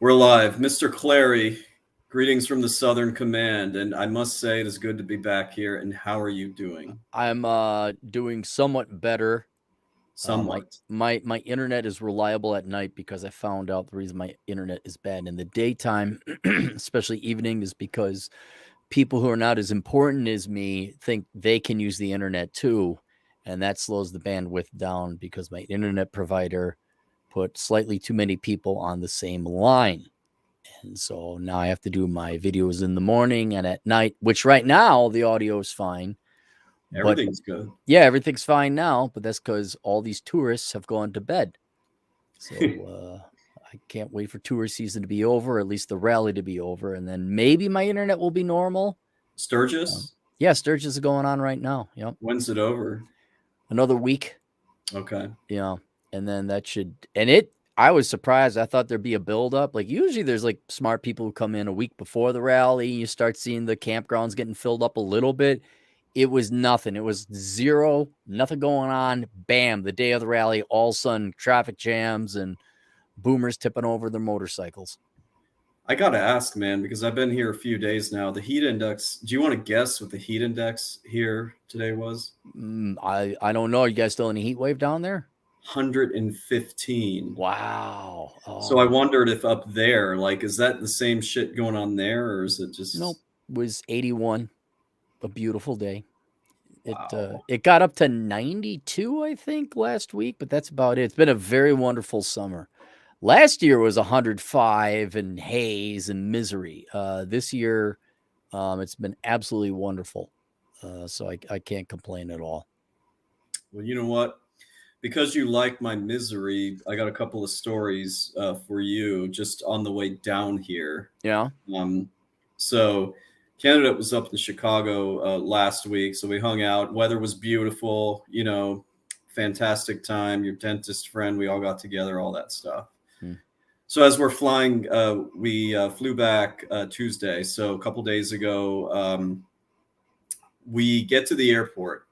We're live. Mr. Clary, greetings from the Southern Command, and I must say it is good to be back here. And how are you doing? I'm doing somewhat better. My Somewhat. my internet is reliable at night because I found out the reason my internet is bad in the daytime, especially evening, is because people who are not as important as me think they can use the internet too, and that slows the bandwidth down because my internet provider put slightly too many people on the same line. And so now I have to do my videos in the morning and at night, which right now the audio is fine. But Everything's good. yeah, everything's fine now, but that's because all these tourists have gone to bed. So I can't wait for tourist season to be over, at least the rally to be over, and then maybe my internet will be normal. Sturgis? Yeah, Sturgis is going on right now. Yep, When's it over? another week. Okay. Yeah, and then that should and it. I was surprised. I thought there'd be a buildup. Like usually, there's like smart people who come in a week before the rally. You start seeing the campgrounds getting filled up a little bit. It was nothing. It was zero, nothing going on. Bam, the day of the rally, all of a sudden traffic jams and boomers tipping over their motorcycles. I gotta ask, man, because I've been here a few days now. The heat index, do you want to guess what the heat index here today was? I don't know. Are you guys still in a heat wave down there? 115. Wow. So I Oh, wondered if up there, like, is that the same shit going on there, or is it nope. just It was 81. A beautiful day. wow? It got up to 92, I think, last week, but that's about it. It's been a very wonderful summer. Last year was 105 and haze and misery. This year, it's been absolutely wonderful. So I can't complain at all. Well, you know what? Because you like my misery, I got a couple of stories for you just on the way down here. Yeah. Um, so, candidate was up in Chicago last week, so we hung out. Weather was beautiful, fantastic time. Your dentist friend, we all got together, all that stuff. Hmm. So, as we're flying, we flew back Tuesday. So, a couple days ago, we get to the airport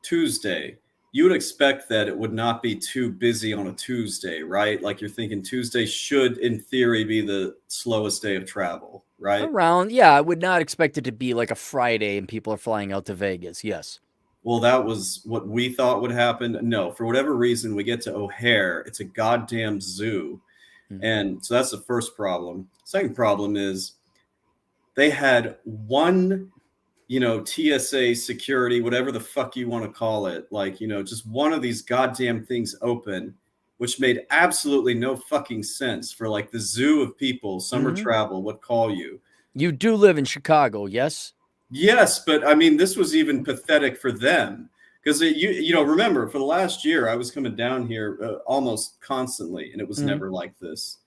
Tuesday. You would expect that it would not be too busy on a Tuesday, right? Like you're thinking Tuesday should, in theory, be the slowest day of travel, right? Around, yeah, I would not expect it to be like a Friday and people are flying out to Vegas. Yes. Well, that was what we thought would happen. No, for whatever reason, we get to O'Hare. It's a goddamn zoo. Hmm. And so that's the first problem. Second problem is they had one TSA security, whatever the fuck you want to call it, like, just one of these goddamn things open, which made absolutely no fucking sense for like the zoo of people, summer Mm-hmm. travel, would call you. You do live in Chicago, yes? Yes, but I mean, this was even pathetic for them because remember, for the last year, I was coming down here almost constantly, and it was Mm-hmm. never like this.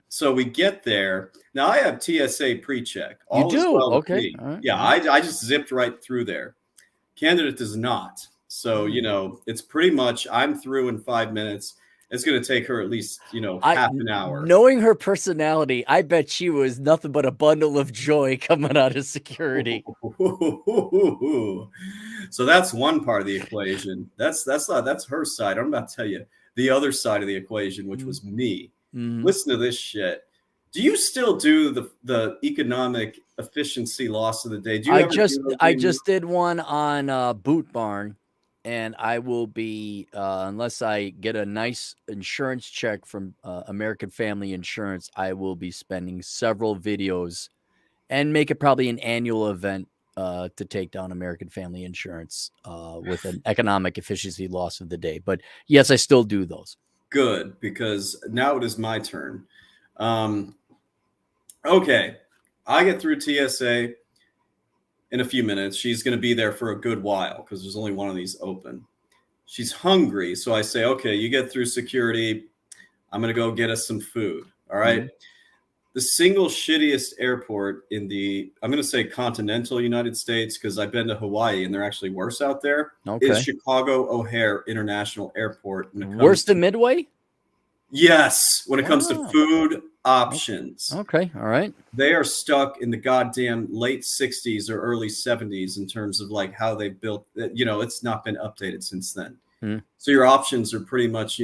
So we get there. Now I have TSA pre-check. You All is do? well with Okay. me. All right. Yeah, All right. I just zipped right through there. Candidate does not. So, Hmm. it's pretty much I'm through in 5 minutes. It's going to take her at least, half an hour. Knowing her personality, I bet she was nothing but a bundle of joy coming out of security. So that's one part of the equation. That's her side. I'm about to tell you the other side of the equation, which was me. Mm-hmm. Listen to this shit. Do you still do the economic efficiency loss of the day? Do you ever do those I anymore? just did one on Boot Barn, and I will be unless I get a nice insurance check from American Family Insurance, I will be spending several videos and make it probably an annual event to take down American Family Insurance with an economic efficiency loss of the day. But yes, I still do those. Good, because now it is my turn. Um, okay, I get through TSA in a few minutes. She's going to be there for a good while because there's only one of these open. She's hungry, so I say, okay, you get through security. I'm going to go get us some food. All right. Mm-hmm. The single shittiest airport in the, I'm going to say continental United States, because I've been to Hawaii and they're actually worse out there, is Okay. Chicago O'Hare International Airport when it Worse comes to, than Midway? yes, when it comes to Wow. food options. Okay. All right. They are stuck in the goddamn late 60s or early 70s in terms of like how they built, it's not been updated since then. Mm. So your options are pretty much,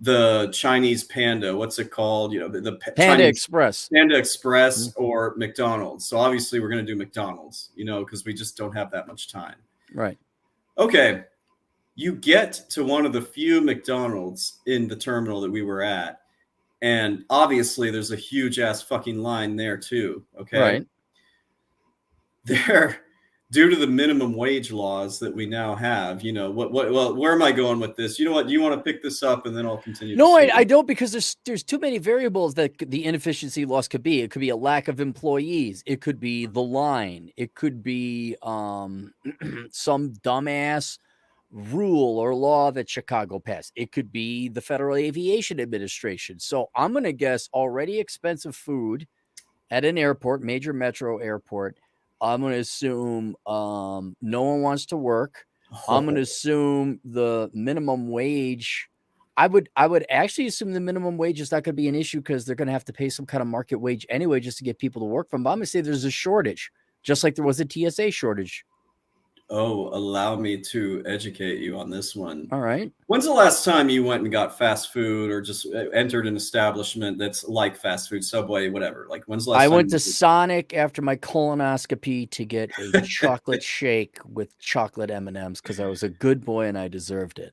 the Chinese Panda. What's it called? The Panda Chinese Express. Panda Express Mhm. or McDonald's. So obviously we're going to do McDonald's, because we just don't have that much time. Right. Okay. You get to one of the few McDonald's in the terminal that we were at. And obviously there's a huge ass fucking line there too. Okay. Right. There, due to the minimum wage laws that we now have, where am I going with this? You know what? Do you want to pick this up and then I'll continue the No, story? I don't, because there's too many variables that the inefficiency loss could be. It could be a lack of employees. It could be the line. It could be some dumbass rule or law that Chicago passed. It could be the Federal Aviation Administration. So I'm going to guess already expensive food at an airport, major metro airport. I'm going to assume no one wants to work. I'm going to assume the minimum wage. I would actually assume the minimum wage is not going to be an issue, because they're going to have to pay some kind of market wage anyway just to get people to work from. But I'm going to say there's a shortage, just like there was a TSA shortage. Oh, allow me to educate you on this one. All right. When's the last time you went and got fast food or just entered an establishment that's like fast food, Subway, whatever? Like, when's the last I time went to Sonic after my colonoscopy to get a you- chocolate shake with chocolate M&Ms, because I was a good boy and I deserved it.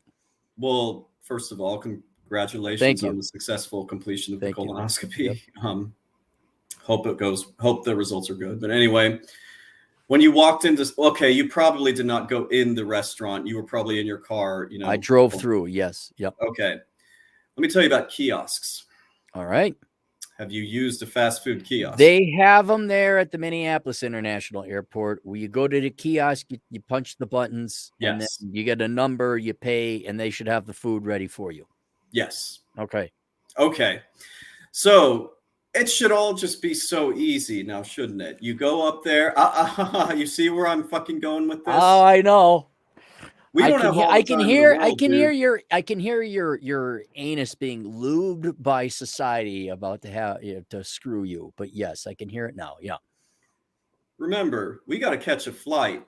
Well, first of all, congratulations Thank on you. the successful completion of Thank the you. colonoscopy. Yep. Hope the results are good. But anyway, when you walked into, okay, you probably did not go in the restaurant. You were probably in your car, I drove through. Yes. Yep. Okay. Let me tell you about kiosks. All right. Have you used a fast food kiosk? They have them there at the Minneapolis International Airport, where you go to the kiosk, you punch the buttons, and then Yes. you get a number, you pay, and they should have the food ready for you. Yes. Okay. Okay. So it should all just be so easy now, shouldn't it? You go up there. You see where I'm fucking going with this? Oh, I know. We don't have all the time in the world, I can dude. hear your anus being lubed by society about to have to screw you. But yes, I can hear it now. Yeah. Remember, we got to catch a flight.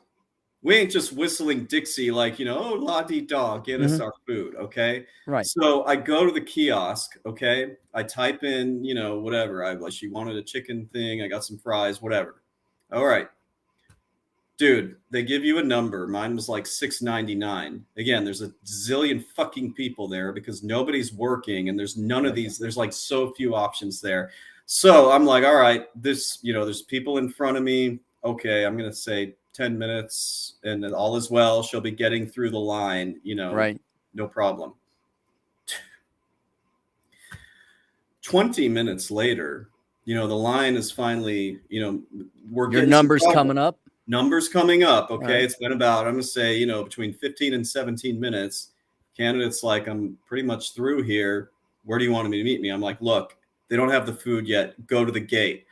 We ain't just whistling Dixie like, oh, la-dee-da, get us our food, okay? Right. So I go to the kiosk, okay? I type in, whatever. She wanted a chicken thing. I got some fries, whatever. All right. Dude, they give you a number. Mine was like $6.99. Again, there's a zillion fucking people there because nobody's working, and there's none of these. There's like so few options there. So I'm like, all right, there's people in front of me. Okay, I'm gonna say 10 minutes, and then all is well. She'll be getting through the line. Right. No problem. 20 minutes later, the line is finally, we're Your getting numbers coming up. Numbers coming up. Okay. Right. It's been about, I'm going to say, between 15 and 17 minutes. Candidate's like, I'm pretty much through here. Where do you want me to meet me? I'm like, look, they don't have the food yet. Go to the gate.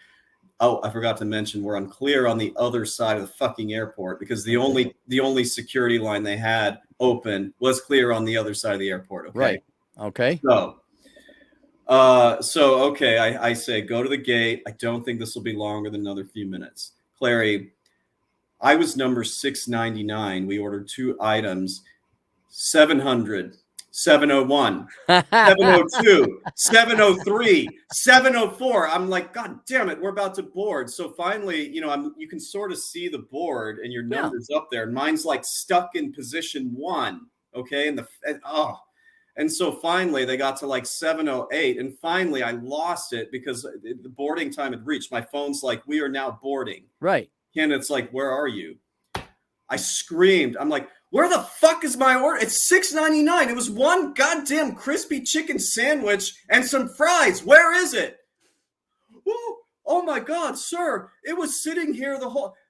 Oh, I forgot to mention we're unclear on the other side of the fucking airport, because the only security line they had open was clear on the other side of the airport. Okay. Right. Okay. Okay, I say go to the gate. I don't think this will be longer than another few minutes. Clary, I was number 699. We ordered 2 items, 700, 701, 702, 703, 704. I'm like, God damn it, we're about to board. So finally, you can sort of see the board and your number's up there. Mine's like stuck in position 1. Okay. And so finally they got to like 708, and finally I lost it because the boarding time had reached. My phone's like, we are now boarding. Right. Candidate's like, where are you? I screamed. I'm like, where the fuck is my order? It's $6.99. It was one goddamn crispy chicken sandwich and some fries. Where is it? Oh my God, sir. It was sitting here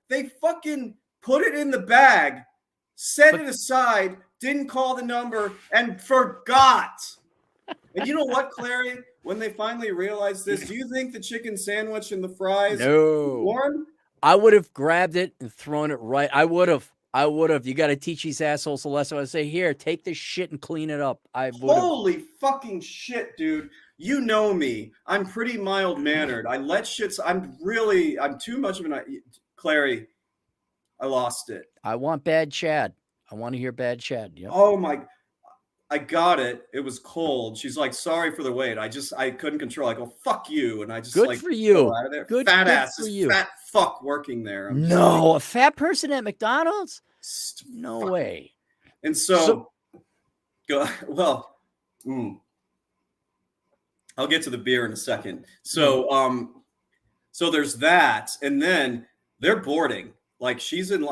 they fucking put it in the bag, set it aside, didn't call the number, and forgot. And you know what, Clary? When they finally realized this, do you think the chicken sandwich and the fries were warm? I would have grabbed it and thrown it right. I would have. You got to teach these assholes a lesson. I say, here, take this shit and clean it up. Holy fucking shit, dude. You know me. I'm pretty mild-mannered. I let shits. I'm too much of an... Clary, I lost it. I want bad Chad. I want to hear bad Chad. Yep. Oh my... I got it. It was cold. She's like, sorry for the wait. I couldn't control. I go, fuck you. And I just Good like for go you. out of there. Good Fat ass, for this you. fat fuck working there. I'm just like, No, a fat person at McDonald's? No fucking. way. And So so, go, well, I'll get to the beer in a second. So, so there's that. And then they're boarding. Like she's in,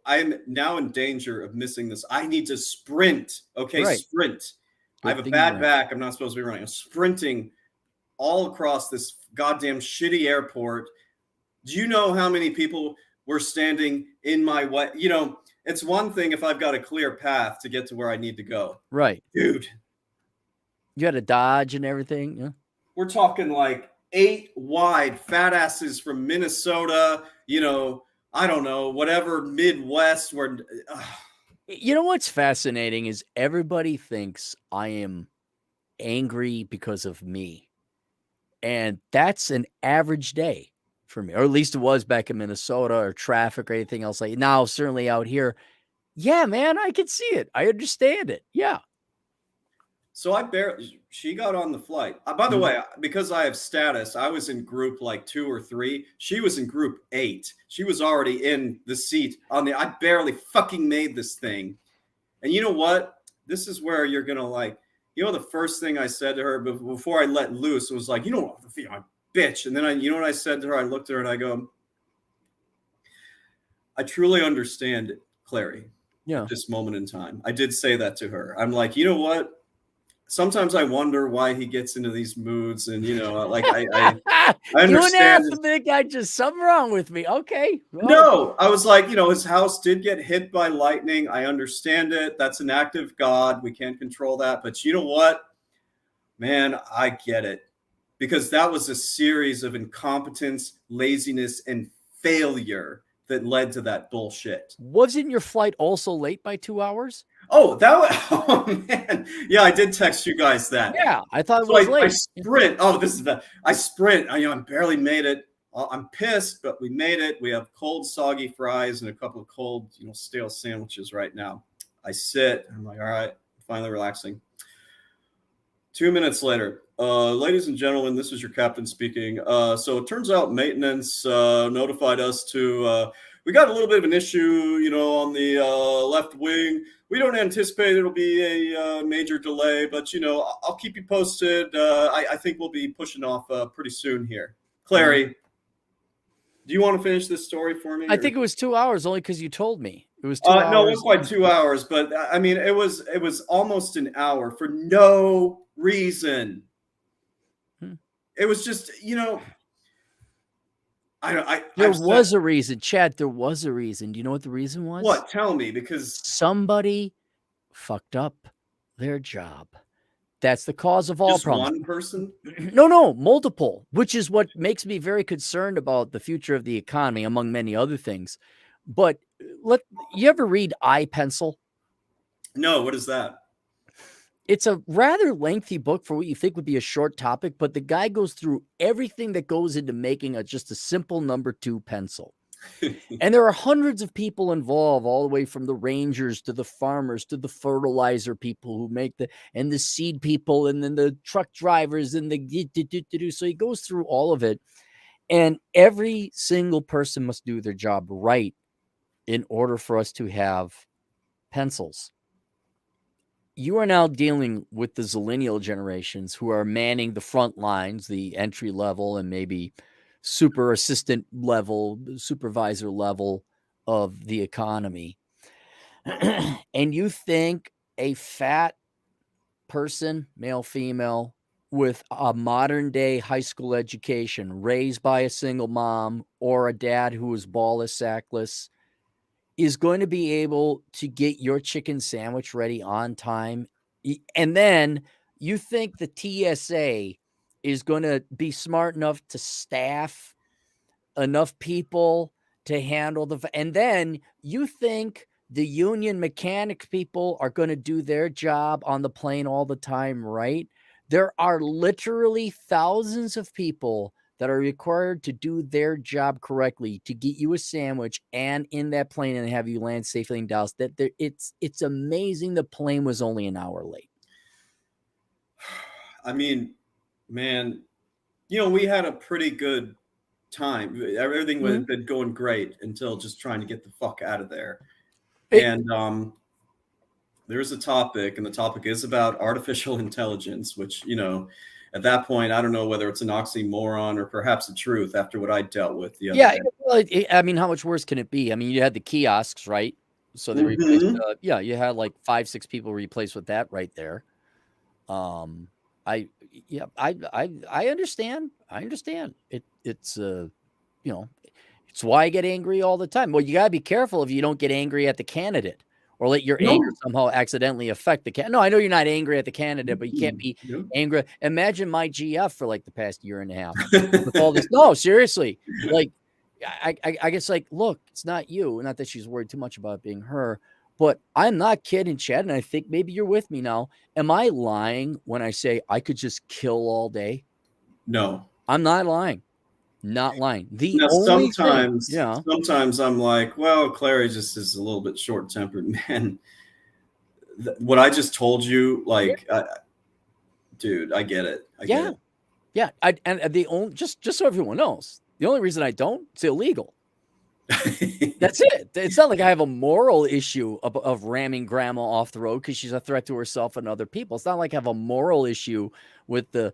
I'm now in danger of missing this. I need to sprint. Okay, right. sprint. I have Good a thing you bad ran. back. I'm not supposed to be running. I'm sprinting all across this goddamn shitty airport. Do you know how many people were standing in my way? It's one thing if I've got a clear path to get to where I need to go. Right. Dude. You had to dodge and everything. Yeah. We're talking like 8 wide fat asses from Minnesota, I don't know, whatever, Midwest, where. You know what's fascinating is everybody thinks I am angry because of me. And that's an average day for me, or at least it was back in Minnesota, or traffic or anything else like now, certainly out here. Yeah, man, I can see it. I understand it. Yeah. So she got on the flight. By the Mhm. way, because I have status, I was in group like 2 or 3. She was in group 8. She was already in the seat I barely fucking made this thing. And you know what? This is where you're going to the first thing I said to her before I let loose was like, I'm bitch. And then what I said to her? I looked at her and I go, I truly understand it, Clary. Yeah. At this moment in time. I did say that to her. I'm like, you know what? Sometimes I wonder why he gets into these moods, and I You and half understand. of the guy just something wrong with me. Okay. No, I was like, his house did get hit by lightning. I understand it. That's an act of God. We can't control that. But you know what? Man, I get it. Because that was a series of incompetence, laziness, and failure that led to that bullshit. Wasn't your flight also late by 2 hours? Oh, oh man. Yeah, I did text you guys that. Yeah, I thought it So was I late. sprint. Oh, this is bad. I sprint. I barely made it. I'm pissed, but we made it. We have cold, soggy fries and a couple of cold, stale sandwiches right now. I sit. I'm like, all right, finally relaxing. 2 minutes later, ladies and gentlemen, this is your captain speaking. So it turns out maintenance notified us we got a little bit of an issue, on the left wing. We don't anticipate it'll be a major delay, but, I'll keep you posted. I think we'll be pushing off pretty soon here. Clary, do you want to finish this story for me? I think it was 2 hours only because you told me. It was 2 No, it hours. wasn't quite 2 hours, but I mean, it was almost an hour for no reason. It was just, there was a reason, Chad. There was a reason. Do you know what the reason was? What? Tell me, because somebody fucked up their job. That's the cause of all just problems. one person? No, multiple, which is what makes me very concerned about the future of the economy, among many other things. But you ever read iPencil? No, what is that? It's a rather lengthy book for what you think would be a short topic, but the guy goes through everything that goes into making just a simple number 2 pencil. And there are hundreds of people involved, all the way from the rangers to the farmers to the fertilizer people who make and the seed people, and then the truck drivers and so he goes through all of it. And every single person must do their job right in order for us to have pencils. You are now dealing with the zillennial generations who are manning the front lines, the entry level and maybe super assistant level, supervisor level of the economy. And you think a fat person, male, female, with a modern day high school education, raised by a single mom or a dad who is ballless, sackless, is going to be able to get your chicken sandwich ready on time. And then you think the TSA is going to be smart enough to staff enough people to handle and then you think the union mechanic people are going to do their job on the plane all the time, right? There are literally thousands of people that are required to do their job correctly to get you a sandwich and in that plane and have you land safely in Dallas. It's amazing the plane was only an hour late. I mean, man, we had a pretty good time. Everything Mhm. had been going great until just trying to get the fuck out of there. It- And there's a topic, and the topic is about artificial intelligence, which, at that point, I don't know whether it's an oxymoron or perhaps the truth after what I dealt with the other yeah, day. well, I mean, how much worse can it be? I mean, you had the kiosks, right? So they replaced, Mhm. you had like 5, 6 people replaced with that right there. Um, I, yeah, I understand. I understand. It's you know, it's why I get angry all the time. Well, you gotta be careful if you don't get angry at the candidate or let your anger No. somehow accidentally affect the candidate. No, I know you're not angry at the candidate, but you can't be No. angry. Imagine my GF for like the past year and a half with all this. No, seriously. Like, I guess, like, look, it's not you. Not that she's worried too much about being her, but I'm not kidding, Chad. And I think maybe you're with me now. Am I lying when I say I could just kill all day? No. I'm not lying. Not lying. The Now, only thing, yeah. sometimes I'm like, well, Clary just is a little bit short tempered, man. What I just told you, Yeah. like, dude, I get it. I get Yeah. it. Yeah. And the only, just so everyone knows, the only reason I don't, it's illegal. That's it. It's not like I have a moral issue of ramming grandma off the road because she's a threat to herself and other people. It's not like I have a moral issue with the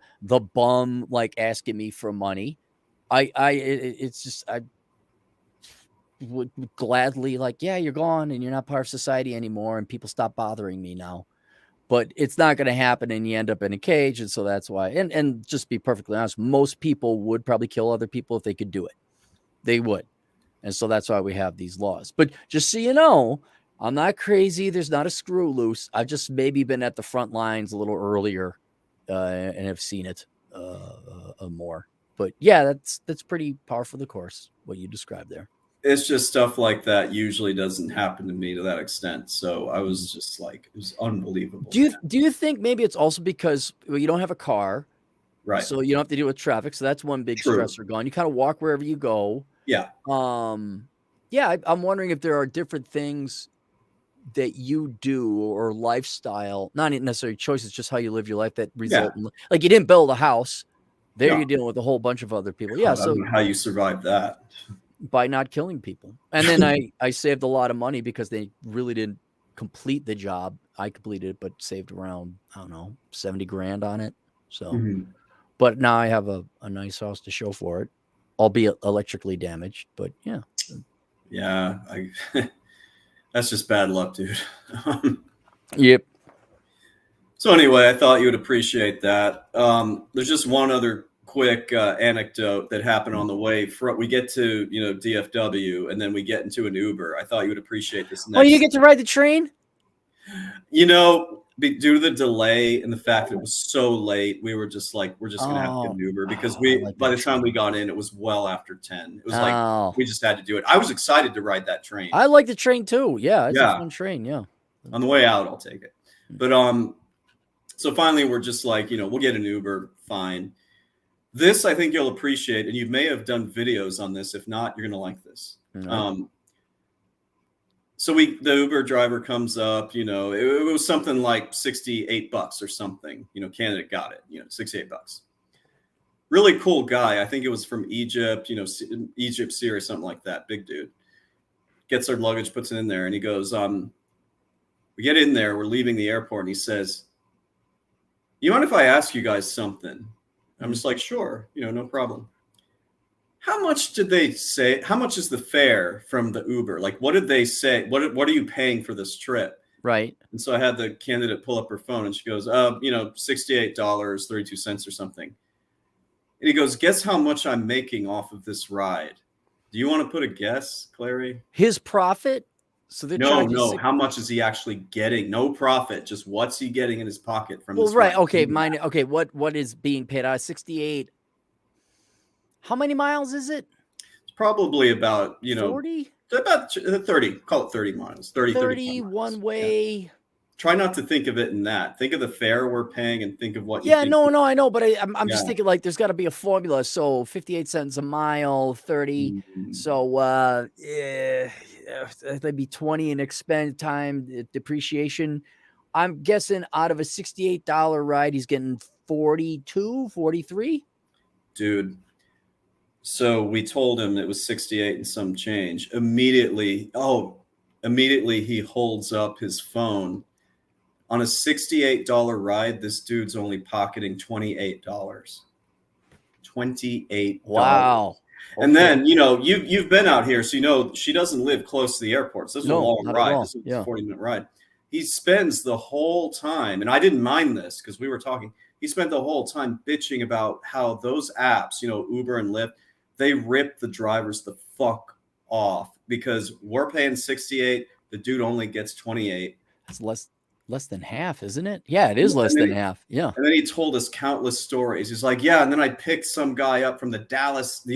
bum like asking me for money. It's just I would gladly, like, yeah, you're gone and you're not part of society anymore, and people stop bothering me now. But it's not going to happen, and you end up in a cage, and so that's why. And just be perfectly honest, most people would probably kill other people if they could do it. They would. And so that's why we have these laws. But just so you know, I'm not crazy. There's not a screw loose. I've just maybe been at the front lines a little earlier and have seen it more. But yeah, that's pretty par for the course, what you described there. It's just stuff like that usually doesn't happen to me to that extent. So I Mhm. was just like, it was unbelievable, Do you think maybe it's also because, well, you don't have a car, right? so you don't have to deal with traffic, so that's one big True. stressor gone. You kind of walk wherever you go. Yeah. Yeah, I'm wondering if there are different things that you do or lifestyle, not necessarily choices, just how you live your life that Yeah. result in, like, you didn't build a house. There No. you're dealing with a whole bunch of other people. Yeah, God, I so don't know how you survived that. by not killing people. And then I saved a lot of money because they really didn't complete the job. I completed it, but saved around, I don't know, 70 grand on it. So, Mhm. but now I have a nice house to show for it, albeit electrically damaged. But yeah. Yeah. That's just bad luck, dude. Yep. So anyway, I thought you would appreciate that. There's just one other quick anecdote that happened on the way. We get to DFW, and then we get into an Uber. I thought you would appreciate this Oh, you next. get to ride the train? Due to the delay and the fact that it was so late, we were just like, we're just gonna have to get Oh, an Uber because I like by that the time we train. got in, it was well after 10. It was like Oh, we just had to do it. I was excited to ride that train. I like the train too. Yeah, it's a Yeah, fun train. Yeah. on the way out, I'll take it. But so finally, we're just like, we'll get an Uber, fine. This I think you'll appreciate, and you may have done videos on this. If not, you're gonna like this. Right. So the Uber driver comes up, it was something like $68 or something. Candidate got it, $68. Really cool guy. I think it was from Egypt, Egypt, Syria, something like that. Big dude. Gets our luggage, puts it in there, and he goes, we get in there, we're leaving the airport, and he says, you mind if I ask you guys something? I'm just like, sure, no problem. How much did they say? How much is the fare from the Uber? Like, what did they say? What are you paying for this trip? Right. And so I had the candidate pull up her phone, and she goes, $68.32 or something. And he goes, guess how much I'm making off of this ride? Do you want to put a guess, Clary? His profit. So they're No, charging no. six. How much is he actually getting? No profit. Just what's he getting in his pocket from Well, this right. ride? Okay. Mine. Okay. What is being paid out? 68. How many miles is it? It's probably about 40? about 30. Call it 30 miles. 30, 35 30 one miles. Yeah. way. try not to think of it in that. Think of the fare we're paying and think of what you Yeah, think. no, I know, but I'm Yeah. just thinking like there's got to be a formula. So 58 cents a mile, 30. Mm. So that'd be 20 in expense time depreciation. I'm guessing out of a $68 ride, he's getting 42, 43. Dude. So we told him it was 68 and some change. Immediately he holds up his phone. On a $68 ride, this dude's only pocketing $28. $28. Wow. And Okay. then, you've been out here, so you know she doesn't live close to the airport. So this is a No, long not at ride. all. This is a Yeah. 40-minute ride. He spends the whole time, and I didn't mind this because we were talking. He spent the whole time bitching about how those apps, Uber and Lyft, they rip the drivers the fuck off because we're paying 68, the dude only gets 28. That's less than half, isn't it? Yeah, it is less than half. Yeah. And then he told us countless stories. He's like, yeah, and then I picked some guy up from the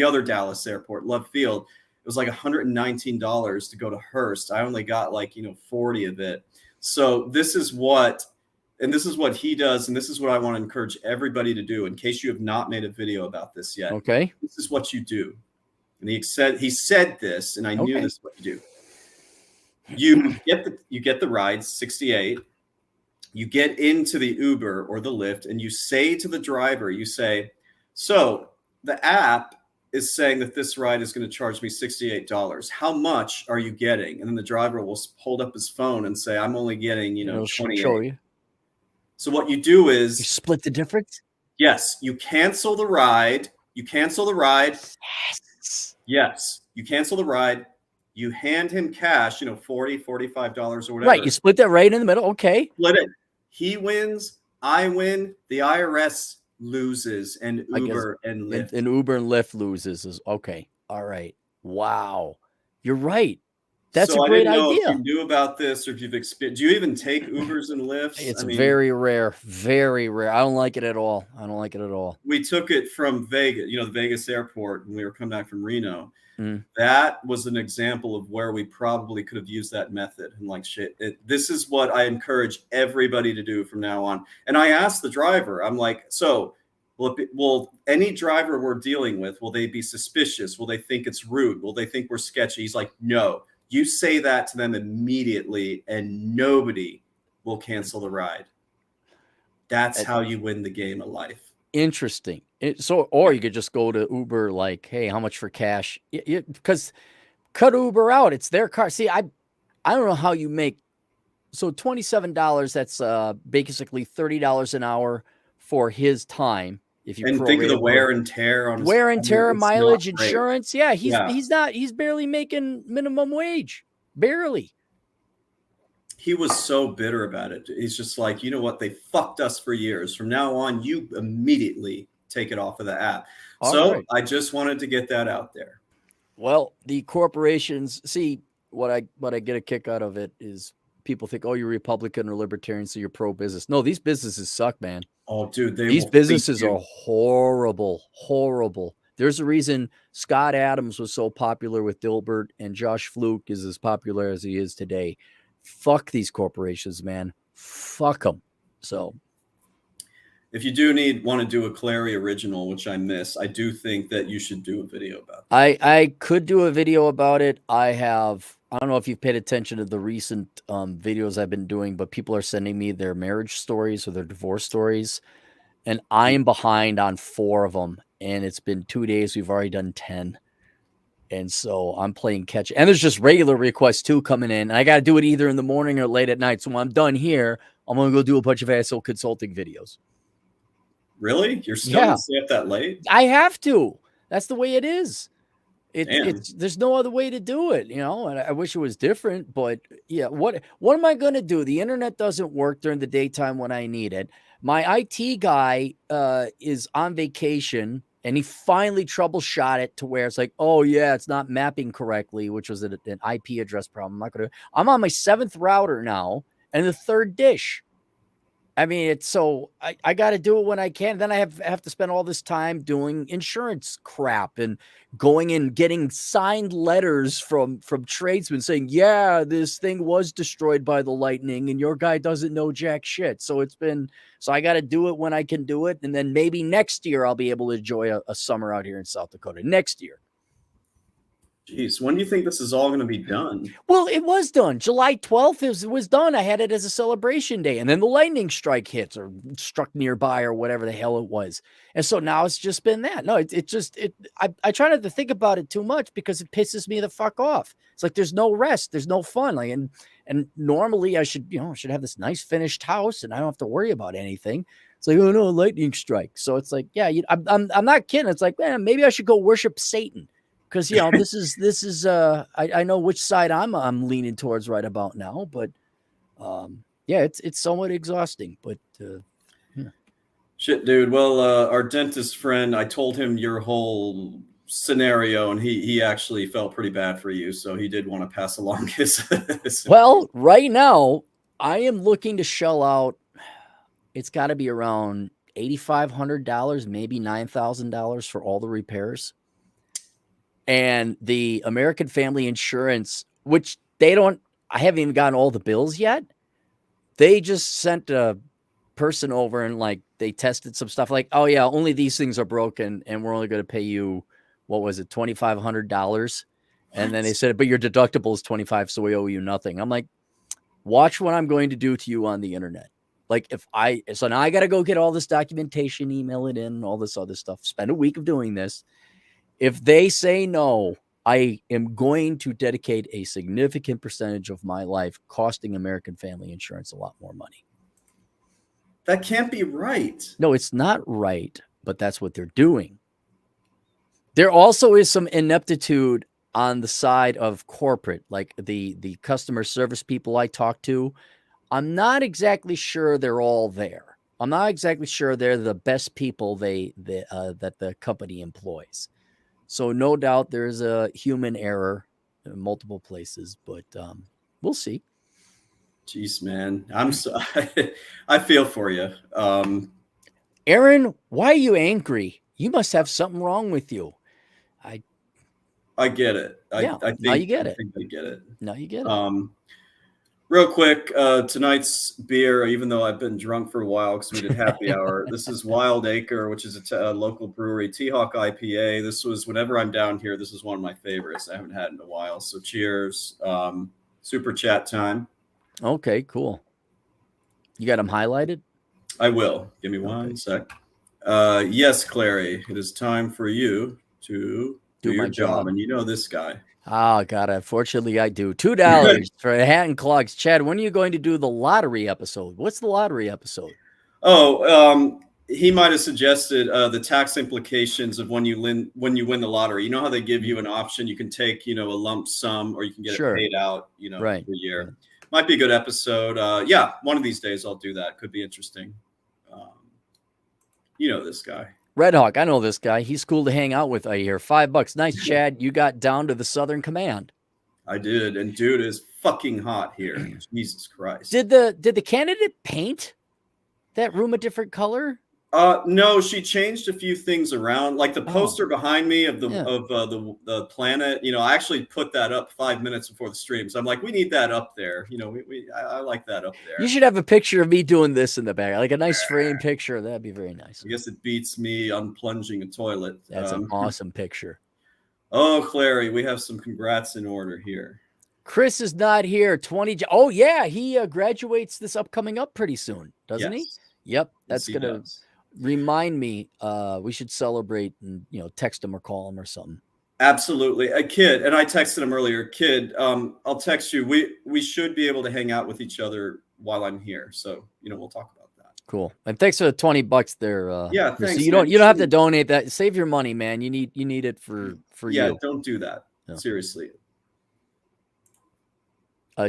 other Dallas airport, Love Field. It was like $119 to go to Hearst. I only got 40 of it. So this is what he does, and this is what I want to encourage everybody to do in case you have not made a video about this yet. Okay. This is what you do. And he said this, and I knew this is what you do. You get the ride, 68. You get into the Uber or the Lyft and you say to the driver, so the app is saying that this ride is going to charge me $68. How much are you getting? And then the driver will hold up his phone and say, I'm only getting, 28. Show you. So what you do is you split the difference. Yes, you cancel the ride. Yes, you cancel the ride. You hand him cash, $40, $45 or whatever. Right, you split that right in the middle. Okay. Split it. He wins, I win, the IRS loses, and Uber and Lyft. And Uber and Lyft loses. Okay. All right. Wow. You're right. That's a great idea. I didn't know if you knew about this or if you've experienced. Do you even take Ubers and Lyfts? It's very rare. Very rare. I don't like it at all. We took it from Vegas, the Vegas airport, when we were coming back from Reno. Mm. That was an example of where we probably could have used that method. And this is what I encourage everybody to do from now on. And I asked the driver, I'm like, so will any driver we're dealing with, will they be suspicious? Will they think it's rude? Will they think we're sketchy? He's like, no. You say that to them immediately and nobody will cancel the ride. That's how you win the game of life. Interesting. Or you could just go to Uber, like, hey, how much for cash? Because cut Uber out. It's their car. See, I don't know how you make. So $27, that's basically $30 an hour for his time. If you think of the wear and tear on mileage, insurance. Yeah, he's barely making minimum wage. Barely. He was so bitter about it. He's just like, you know what? They fucked us for years. From now on, you immediately take it off of the app. Right. I just wanted to get that out there. Well, the corporations, see, what I get a kick out of it is people think, oh, you're Republican or Libertarian, so you're pro-business. No, these businesses suck, man. Oh, dude, these businesses are horrible, horrible. There's a reason Scott Adams was so popular with Dilbert and Josh Fluke is as popular as he is today. Fuck these corporations, man. Fuck them. So if you do want to do a Clary original, which I miss, I do think that you should do a video about that. I could do a video about it. I don't know if you've paid attention to the recent videos I've been doing, but people are sending me their marriage stories or their divorce stories. And I am behind on 4 of them. And it's been 2 days. We've already done 10. And so I'm playing catch. And there's just regular requests too coming in. And I got to do it either in the morning or late at night. So when I'm done here, I'm going to go do a bunch of asshole consulting videos. Really? You're still going to stay up that late? I have to. That's the way it is. There's no other way to do it, And I wish it was different, but yeah, what am I going to do? The internet doesn't work during the daytime when I need it. My IT guy is on vacation, and he finally troubleshot it to where it's like, oh yeah, it's not mapping correctly, which was an IP address problem. I'm on my 7th router now and the 3rd dish. I mean, it's so I got to do it when I can. Then I have to spend all this time doing insurance crap and going and getting signed letters from tradesmen saying, "Yeah, this thing was destroyed by the lightning, and your guy doesn't know jack shit." So I got to do it when I can do it, and then maybe next year I'll be able to enjoy a summer out here in South Dakota. Next year. Jeez, when do you think this is all going to be done? Well, it was done. July 12th it was done. I had it as a celebration day. And then the lightning strike hits or struck nearby or whatever the hell it was. And so now it's just been that. No, I try not to think about it too much because it pisses me the fuck off. It's like there's no rest, there's no fun. Like and normally I should have this nice finished house and I don't have to worry about anything. It's like, oh no, lightning strike. So it's like, yeah, I'm not kidding. It's like, man, maybe I should go worship Satan. Because this is I know which side I'm leaning towards right about now, but yeah, it's somewhat exhausting. But yeah. Shit, dude. Well, our dentist friend, I told him your whole scenario, and he actually felt pretty bad for you, so he did want to pass along his. Well, right now I am looking to shell out. It's got to be around $8,500, maybe $9,000 for all the repairs. And the American Family Insurance, which I haven't even gotten all the bills yet. They just sent a person over and like they tested some stuff like, oh yeah, only these things are broken and we're only going to pay you, what was it, $2,500? And then they said, but your deductible is $25, so we owe you nothing. I'm like, watch what I'm going to do to you on the internet. Like so now I got to go get all this documentation, email it in, all this other stuff, spend a week of doing this. If they say no, I am going to dedicate a significant percentage of my life costing American Family Insurance a lot more money. That can't be right. No, it's not right, but that's what they're doing. There also is some ineptitude on the side of corporate, like the customer service people I talk to. I'm not exactly sure they're all there. I'm not exactly sure they're the best people that the company employs. So no doubt there's a human error in multiple places, but we'll see. Jeez, man, I feel for you. Aaron, why are you angry? You must have something wrong with you. I get it. Yeah, I think, now you get it. I think I get it. Now you get it. Real quick, tonight's beer, even though I've been drunk for a while because we did happy hour, this is Wild Acre, which is a local brewery, T-Hawk IPA. This was, whenever I'm down here, this is one of my favorites. I haven't had in a while. So cheers. Super chat time. Okay, cool. You got them highlighted? I will. Give me one sec. Yes, Clary, it is time for you to do your job. And you know this guy. Oh, God, unfortunately, I do. $2 for a hat and clogs. Chad, when are you going to do the lottery episode? What's the lottery episode? Oh, he might have suggested the tax implications of when you win the lottery. You know how they give you an option? You can take, a lump sum or you can get it paid out, per year. Right. Might be a good episode. Yeah, one of these days I'll do that. Could be interesting. You know this guy. Red Hawk, I know this guy. He's cool to hang out with, I hear. $5. Nice, Chad. You got down to the Southern Command. I did, and dude is fucking hot here. Jesus Christ. Did the candidate paint that room a different color? No, she changed a few things around. Like the poster behind me of the planet. I actually put that up 5 minutes before the stream. So I'm like, we need that up there. I like that up there. You should have a picture of me doing this in the back, like a nice frame picture. That'd be very nice. I guess it beats me unplunging a toilet. That's an awesome picture. Oh, Clary, we have some congrats in order here. Chris is not here. 20. Oh yeah, he graduates this upcoming up pretty soon, doesn't he? Yep, that's gonna. Remind me, we should celebrate and text him or call him or something. Absolutely. A kid, and I texted him earlier, kid, I'll text you. We should be able to hang out with each other while I'm here. So, we'll talk about that. Cool. And thanks for the $20 there. Yeah, thanks. So you don't have to donate that. Save your money, man. You need it for you. Yeah, don't do that. No. Seriously.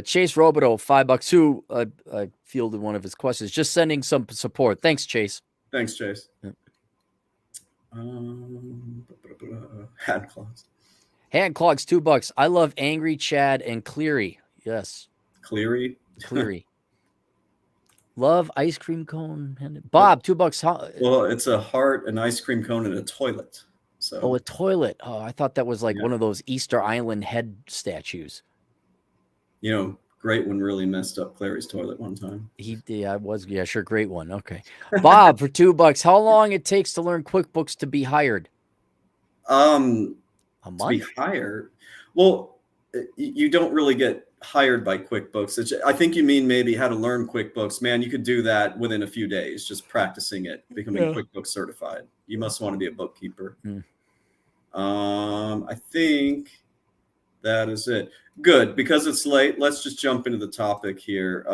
Chase Roboto, $5, who I fielded one of his questions. Just sending some support. Thanks, Chase. Thanks, Chase. Yep. Hand clogs. Hand clogs, $2. I love Angry Chad and Cleary. Yes. Cleary. Love ice cream cone. Bob, $2. Well, it's a heart, an ice cream cone, and a toilet. Oh, So, a toilet. Oh, I thought that was like yeah, one of those Easter Island head statues. Great one really messed up Clary's toilet one time. He did. Yeah, sure. Great one. Okay. Bob, for $2, how long it takes to learn QuickBooks to be hired? Um, A to be month? hired, well, you don't really get hired by QuickBooks. I think you mean maybe how to learn QuickBooks. Man, you could do that within a few days, just practicing it, becoming Yeah. QuickBooks certified. You must want to be a bookkeeper. Mm. I think that is it. Good, because it's late. Let's just jump into the topic here.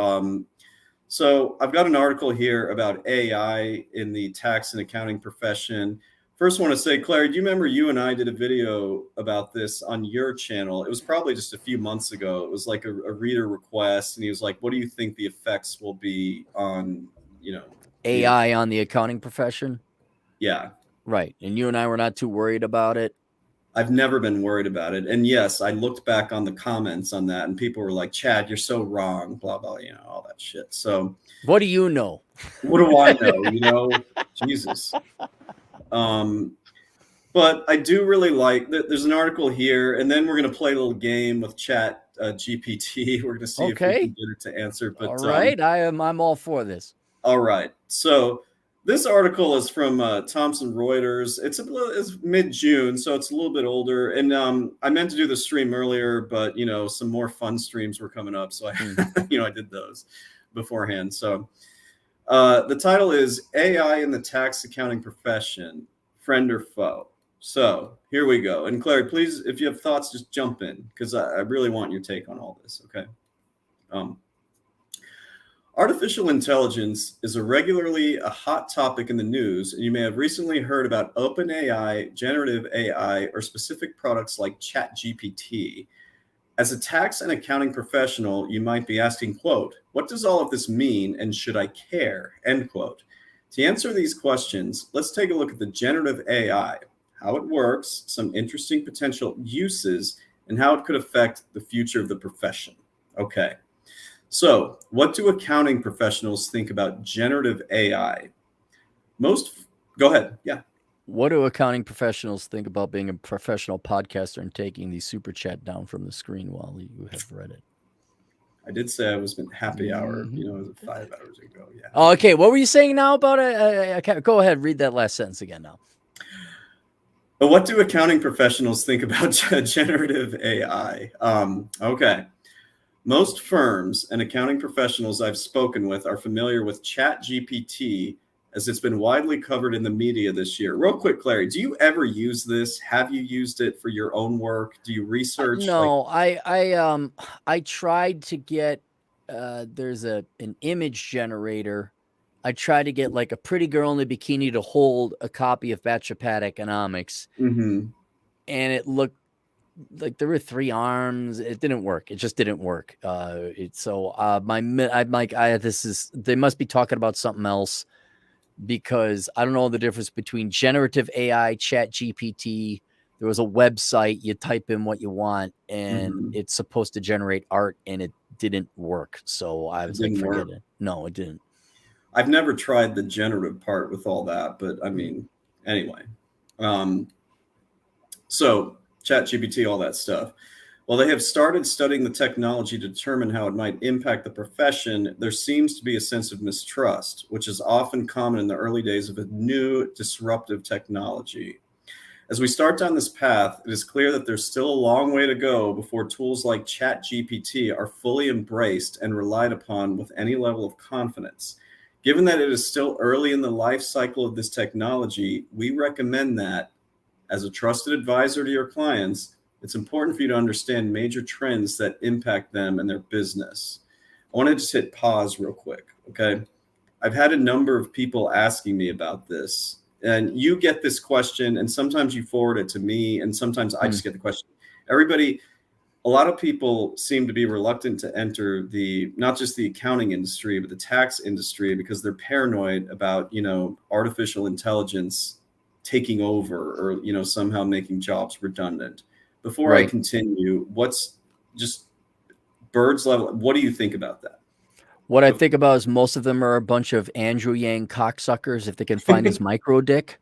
So I've got an article here about AI in the tax and accounting profession. First, I want to say, Claire, do you remember you and I did a video about this on your channel? It was probably just a few months ago. It was like a reader request, and he was like, "What do you think the effects will be on, the AI on the accounting profession? yeah." Right. And you and I were not too worried about it. I've never been worried about it. And yes, I looked back on the comments on that, and people were like, "Chad, you're so wrong," blah blah, all that shit. So What do you know? what do I know? Jesus. But I do really like that. There's an article here, and then we're going to play a little game with Chat GPT. We're going to see if we can Okay. get it to answer. But All right. I'm all for this. all right. So this article is from Thomson Reuters. It's mid-June, so it's a little bit older. And I meant to do the stream earlier, but some more fun streams were coming up, so I did those beforehand. So the title is AI in the Tax Accounting Profession, Friend or Foe? So here we go. And Claire, please, if you have thoughts, just jump in, because I really want your take on all this, okay? Artificial intelligence is regularly a hot topic in the news, and you may have recently heard about OpenAI, generative AI, or specific products like ChatGPT. As a tax and accounting professional, you might be asking, quote, "What does all of this mean, and should I care?" End quote. To answer these questions, let's take a look at the generative AI, how it works, some interesting potential uses, and how it could affect the future of the profession. Okay. So, what do accounting professionals think about generative AI? Go ahead. Yeah. What do accounting professionals think about being a professional podcaster and taking the super chat down from the screen while you have read it? I did say I was happy hour, 5 hours ago. Yeah. Oh, okay. What were you saying now about it? Go ahead. Read that last sentence again now. But what do accounting professionals think about generative AI? Okay. Most firms and accounting professionals I've spoken with are familiar with ChatGPT, as it's been widely covered in the media this year. Real quick, Clary, do you ever use this? Have you used it for your own work? Do you research? No, I tried to get there's an image generator. I tried to get like a pretty girl in a bikini to hold a copy of Bachelor Economics, Mm-hmm. and it looked like there were 3 arms. It didn't work. It just didn't work. I'm like, they must be talking about something else, because I don't know the difference between generative AI, ChatGPT. There was a website, you type in what you want, and Mm-hmm. it's supposed to generate art, and it didn't work. So I It was like, didn't forget work. it. No, it didn't. I've never tried the generative part with all that, but I mean, anyway. So ChatGPT, all that stuff. While they have started studying the technology to determine how it might impact the profession, there seems to be a sense of mistrust, which is often common in the early days of a new disruptive technology. As we start down this path, it is clear that there's still a long way to go before tools like ChatGPT are fully embraced and relied upon with any level of confidence. Given that it is still early in the life cycle of this technology, we recommend that, as a trusted advisor to your clients, it's important for you to understand major trends that impact them and their business. I want to just hit pause real quick, okay? I've had a number of people asking me about this, and you get this question, and sometimes you forward it to me, and sometimes I just get the question. A lot of people seem to be reluctant to enter not just the accounting industry, but the tax industry, because they're paranoid about, artificial intelligence taking over, or, somehow making jobs redundant. Before I Right. continue, what's just bird's level, what do you think about that? What I think about is most of them are a bunch of Andrew Yang cocksuckers if they can find his micro dick.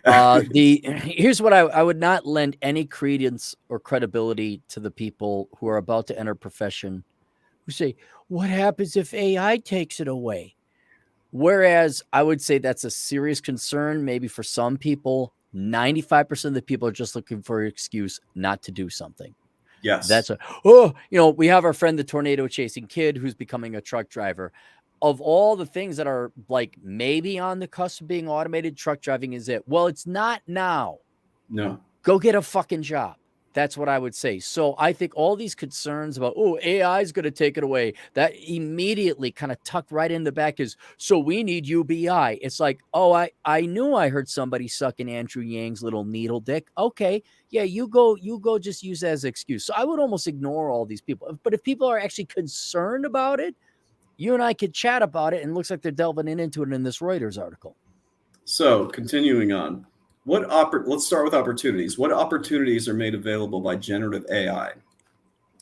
Here's what I would not lend any credence or credibility to the people who are about to enter profession who say, what happens if AI takes it away? Whereas I would say that's a serious concern, maybe for some people. 95% of the people are just looking for an excuse not to do something. Yes. That's we have our friend, the tornado chasing kid, who's becoming a truck driver. Of all the things that are like maybe on the cusp of being automated, truck driving is it. Well, it's not now. No. Go get a fucking job. That's what I would say. So I think all these concerns about, AI is going to take it away, that immediately kind of tucked right in the back is, so we need UBI. It's like, I knew I heard somebody sucking Andrew Yang's little needle dick. Okay. Yeah, you go just use that as an excuse. So I would almost ignore all these people. But if people are actually concerned about it, you and I could chat about it. And it looks like they're delving into it in this Reuters article. So continuing on, let's start with opportunities. What opportunities are made available by generative AI?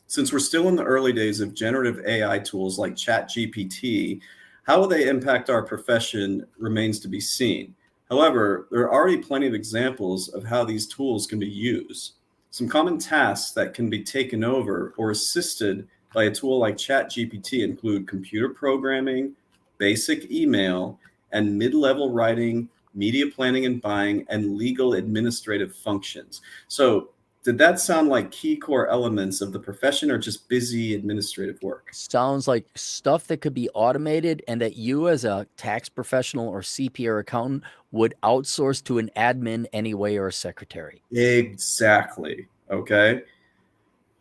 Since we're still in the early days of generative AI tools like ChatGPT, how will they impact our profession remains to be seen. However, there are already plenty of examples of how these tools can be used. Some common tasks that can be taken over or assisted by a tool like ChatGPT include computer programming, basic email, and mid-level writing, media planning and buying, and legal administrative functions. So did that sound like key core elements of the profession or just busy administrative work? Sounds like stuff that could be automated and that you as a tax professional or CPA or accountant would outsource to an admin anyway or a secretary. Exactly. Okay.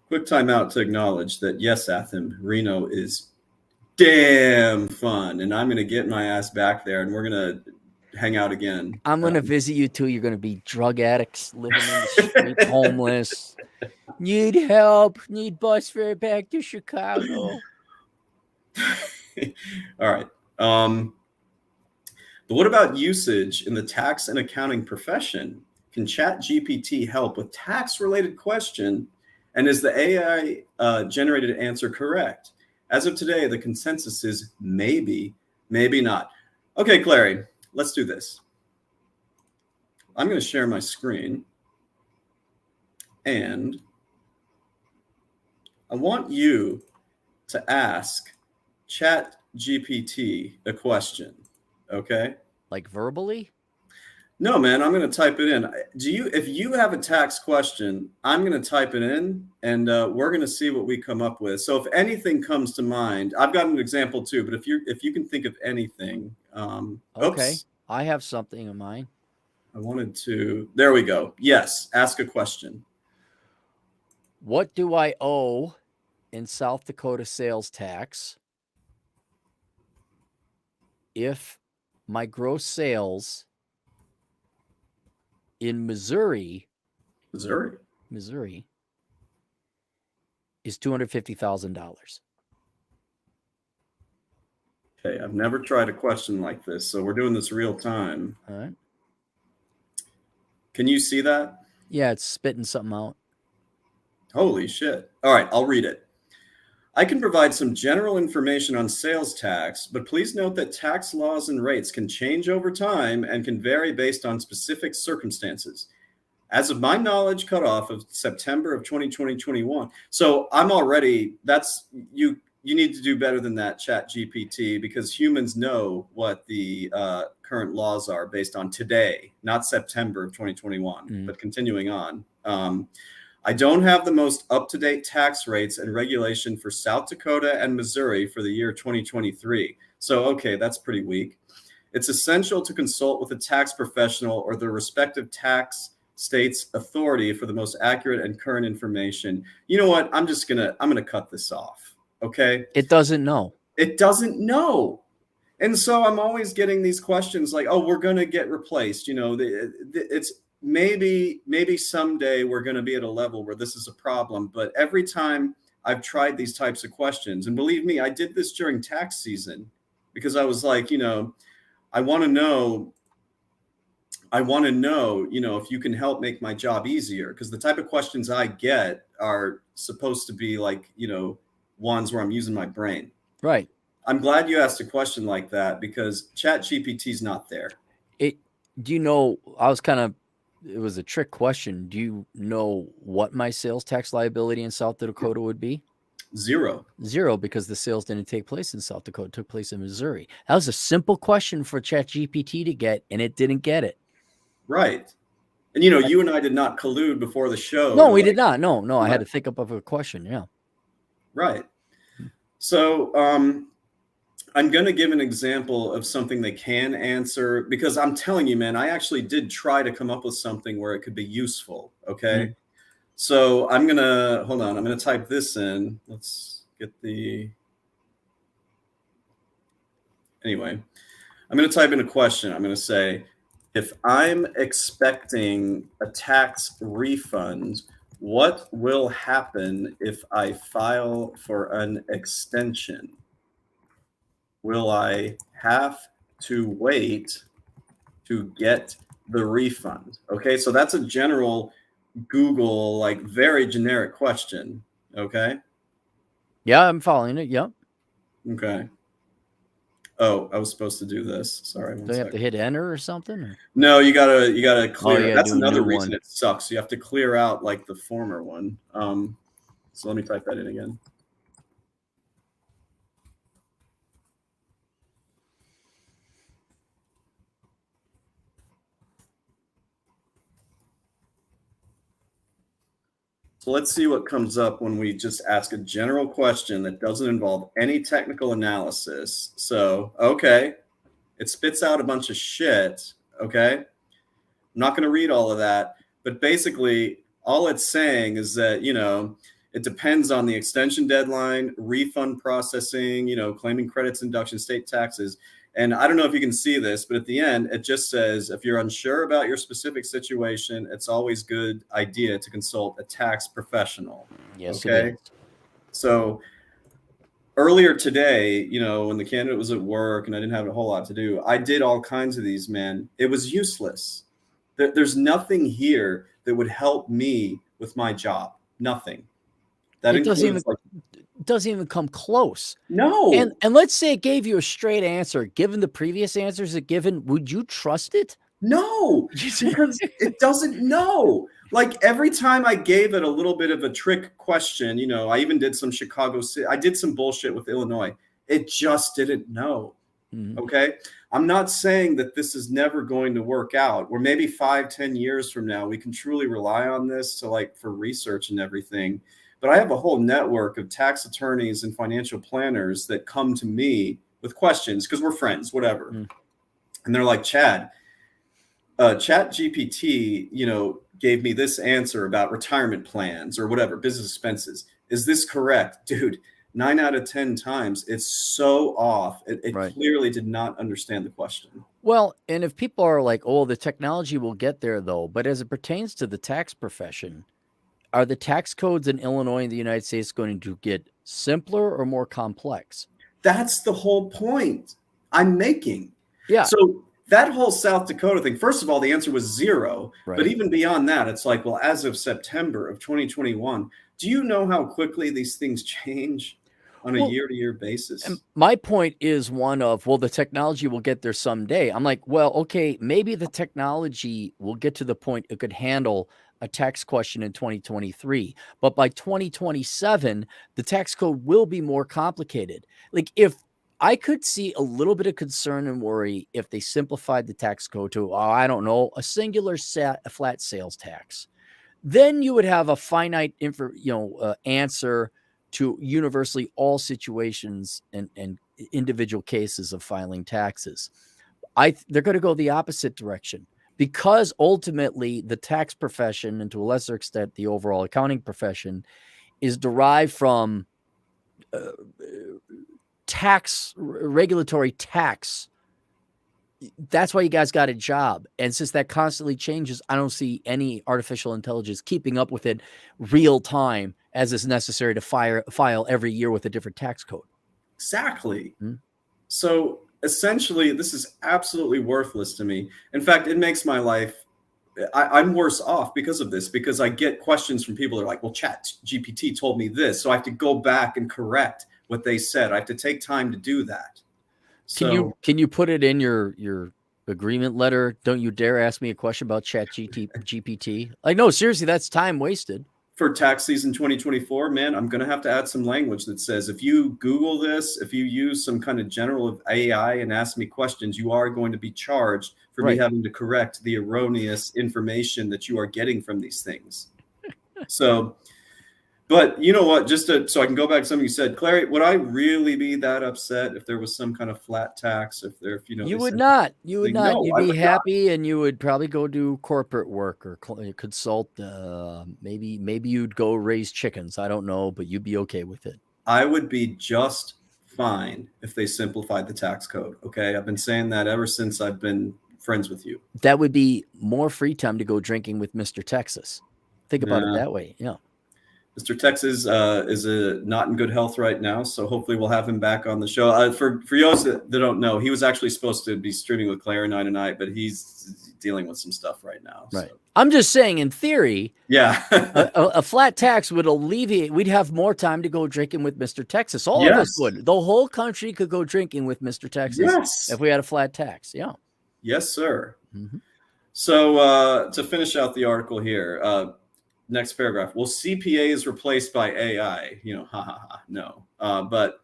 Quick time out to acknowledge that, yes, Atham, Reno is damn fun. And I'm going to get my ass back there and we're going to hang out again. I'm going to visit you too. You're going to be drug addicts living in the street, homeless. Need help. Need bus fare back to Chicago. All right. But what about usage in the tax and accounting profession? Can ChatGPT help with tax-related question? And is the AI generated answer correct? As of today, the consensus is maybe, maybe not. Okay, Clary, let's do this. I'm going to share my screen. And I want you to ask ChatGPT a question. Okay? Like verbally? No, man, I'm going to type it in. If you have a tax question, I'm going to type it in and we're going to see what we come up with. So if anything comes to mind, I've got an example too, but if you can think of anything, Okay. oops. I have something in mind. There we go. Yes. Ask a question. What do I owe in South Dakota sales tax if my gross sales in Missouri is $250,000? Okay, I've never tried a question like this, so we're doing this real time. All right. Can you see that? Yeah, it's spitting something out. Holy shit. All right, I'll read it. I can provide some general information on sales tax, but please note that tax laws and rates can change over time and can vary based on specific circumstances. As of my knowledge, cutoff of September of 2021. So I'm already, you need to do better than that, ChatGPT, because humans know what the current laws are based on today, not September of 2021. But continuing on, I don't have the most up-to-date tax rates and regulation for South Dakota and Missouri for the year 2023. So, okay, that's pretty weak. It's essential to consult with a tax professional or the respective tax state's authority for the most accurate and current information. You know what? I'm gonna cut this off. Okay. It doesn't know. It doesn't know. And so I'm always getting these questions like, oh, we're going to get replaced. It's maybe someday we're going to be at a level where this is a problem. But every time I've tried these types of questions, and believe me, I did this during tax season because I was like, I want to know, if you can help make my job easier, because the type of questions I get are supposed to be like, ones where I'm using my brain. Right. I'm glad you asked a question like that because ChatGPT is not there. Do you know, I was kind of, it was a trick question. Do you know what my sales tax liability in South Dakota would be? Zero. Zero, because the sales didn't take place in South Dakota, it took place in Missouri. That was a simple question for ChatGPT to get, and it didn't get it. Right. And you and I did not collude before the show. No, we did not. No, I Right. had to think up of a question. Yeah. Right. So I'm going to give an example of something they can answer because I'm telling you, man, I actually did try to come up with something where it could be useful. Okay. So I'm going to, hold on, I'm going to type this in. Let's get anyway, I'm going to type in a question. I'm going to say, if I'm expecting a tax refund, what will happen if I file for an extension? Will I have to wait to get the refund? Okay, so that's a general Google, like very generic question. Okay. Yeah, I'm following it. Yep. Okay. Oh, I was supposed to do this. Sorry. Do I have to hit enter or something? Or? No, you gotta clear. you gotta That's do a another new reason one. it sucks. You have to clear out like the former one. So let me type that in again. So let's see what comes up when we just ask a general question that doesn't involve any technical analysis. So, okay, it spits out a bunch of shit. Okay. I'm not going to read all of that, but basically, all it's saying is that, it depends on the extension deadline, refund processing, claiming credits, induction, state taxes. And I don't know if you can see this, but at the end, it just says, if you're unsure about your specific situation, it's always good idea to consult a tax professional. Yes, Okay. it is. So earlier today, when the candidate was at work and I didn't have a whole lot to do, I did all kinds of these, man. It was useless. There's nothing here that would help me with my job. Nothing. That It includes doesn't even come close. No. And let's say it gave you a straight answer. Given the previous answers it given, would you trust it? No, because it doesn't know. Like every time I gave it a little bit of a trick question, I even did some I did some bullshit with Illinois. It just didn't know. Mhm. Okay. I'm not saying that this is never going to work out, or maybe 5-10 years from now, we can truly rely on this for research and everything. But I have a whole network of tax attorneys and financial planners that come to me with questions because we're friends, whatever. And they're like, Chad, ChatGPT, gave me this answer about retirement plans or whatever, business expenses. Is this correct? Dude, 9 out of 10 times, it's so off. It Right. clearly did not understand the question. Well, and if people are like, oh, the technology will get there though, but as it pertains to the tax profession, are the tax codes in Illinois and the United States going to get simpler or more complex? That's the whole point I'm making. Yeah. So that whole South Dakota thing, first of all, the answer was zero. Right. But even beyond that, it's like, well, as of September of 2021, do you know how quickly these things change on a year-to-year basis? And my point is one of, well, the technology will get there someday. I'm like, well, okay, maybe the technology will get to the point it could handle a tax question in 2023. But by 2027, the tax code will be more complicated. Like if I could see a little bit of concern and worry if they simplified the tax code to, I don't know, a singular flat sales tax, then you would have a finite answer to universally all situations and individual cases of filing taxes. They're going to go the opposite direction because ultimately the tax profession, and to a lesser extent the overall accounting profession, is derived from regulatory tax. That's why you guys got a job. And since that constantly changes, I don't see any artificial intelligence keeping up with it real time as is necessary to file every year with a different tax code. Exactly. So essentially, this is absolutely worthless to me. In fact, it makes my life, I'm worse off because of this, because I get questions from people that are like, well, ChatGPT told me this, so I have to go back and correct what they said. I have to take time to do that. Can So you put it in your agreement letter? Don't you dare ask me a question about ChatGPT. Like, no, seriously, that's time wasted. for tax season 2024, man, I'm going to have to add some language that says if you Google this, if you use some kind of general AI and ask me questions, you are going to be charged for me Right. having to correct the erroneous information that you are getting from these things. So, but you know what? So I can go back to something you said, Clary. Would I really be that upset if there was some kind of flat tax? If You they would said not. You would not. no, You'd I be would not. happy, and you would probably go do corporate work or consult. Maybe you'd go raise chickens. I don't know, but you'd be okay with it. I would be just fine if they simplified the tax code. Okay, I've been saying that ever since I've been friends with you. That would be more free time to go drinking with Mr. Texas. Think about it Nah. that way. Yeah. Mr. Texas is not in good health right now, so hopefully we'll have him back on the show. For those that don't know, he was actually supposed to be streaming with Claire and I tonight, but he's dealing with some stuff right now. Right. So. I'm just saying, in theory, yeah, a flat tax would alleviate. We'd have more time to go drinking with Mr. Texas. All of us yes, would. The whole country could go drinking with Mr. Texas yes, if we had a flat tax. Yeah. yes, sir. Mhm. So to finish out the article here, next paragraph. Will CPAs replaced by AI? Ha ha ha. No. But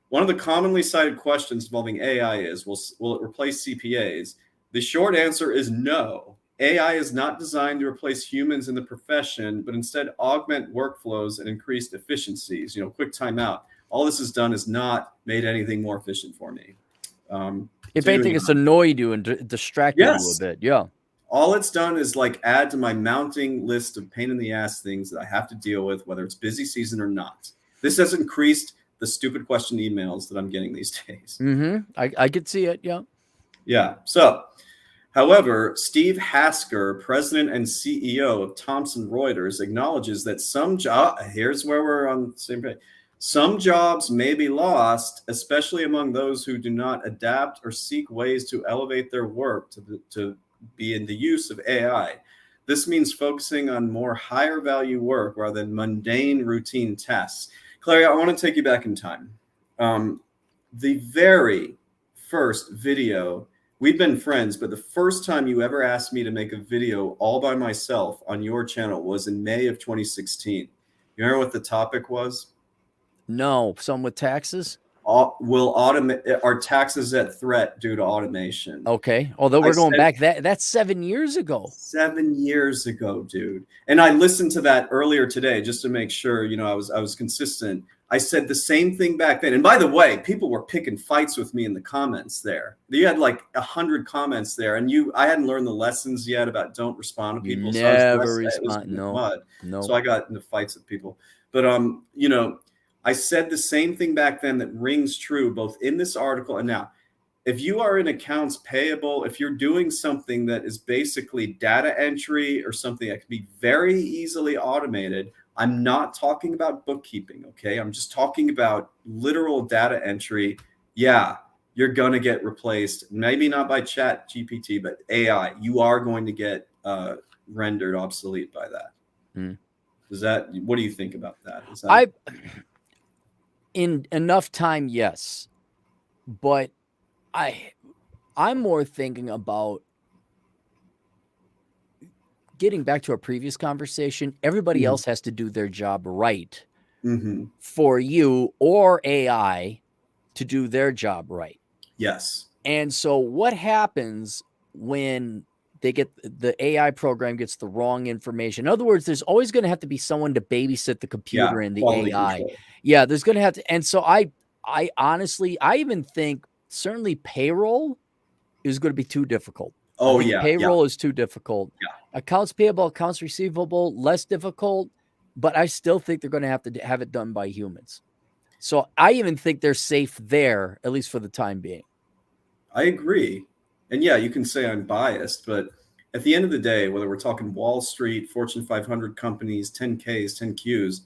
one of the commonly cited questions involving AI is, will it replace CPAs? The short answer is no. AI is not designed to replace humans in the profession, but instead augment workflows and increase efficiencies. Quick timeout. All this has done is not made anything more efficient for me. If anything, it's annoyed you and distracted you a bit. Yeah. All it's done is like add to my mounting list of pain in the ass things that I have to deal with, whether it's busy season or not. This has increased the stupid question emails that I'm getting these days. Mm-hmm. I could see it. Yeah. Yeah. So, however, Steve Hasker, president and CEO of Thomson Reuters, acknowledges that here's where we're on the same page. Some jobs may be lost, especially among those who do not adapt or seek ways to elevate their work to be in the use of AI. This means focusing on more higher value work rather than mundane routine tasks. Clary, I want to take you back in time. The very first video, we've been friends, but the first time you ever asked me to make a video all by myself on your channel was in May of 2016. You remember what the topic was? No, some with taxes. Will automate our taxes at threat due to automation. Okay. Although we're going back, that's 7 years ago. 7 years ago, dude. And I listened to that earlier today just to make sure, I was consistent. I said the same thing back then. And by the way, people were picking fights with me in the comments there. You had like 100 comments there, and I hadn't learned the lessons yet about don't respond to people. Never respond. No. So I got into fights with people. But I said the same thing back then that rings true both in this article and now. If you are in accounts payable, if you're doing something that is basically data entry or something that can be very easily automated, I'm not talking about bookkeeping, okay? I'm just talking about literal data entry. Yeah, you're going to get replaced. Maybe not by ChatGPT, but AI. You are going to get rendered obsolete by that. What do you think about that? In enough time, yes. But I'm more thinking about getting back to our previous conversation. Everybody else has to do their job right for you or AI to do their job right. Yes. And so what happens when the AI program gets the wrong information? In other words, there's always going to have to be someone to babysit the computer and the AI. Control. Yeah, there's going to have to. And so I honestly, I even think certainly payroll is going to be too difficult. Payroll is too difficult. Yeah. Accounts payable, accounts receivable, less difficult, but I still think they're going to have to have it done by humans. So I even think they're safe there, at least for the time being. I agree. And yeah, you can say I'm biased, but at the end of the day, whether we're talking Wall Street, Fortune 500 companies, 10Ks, 10Qs,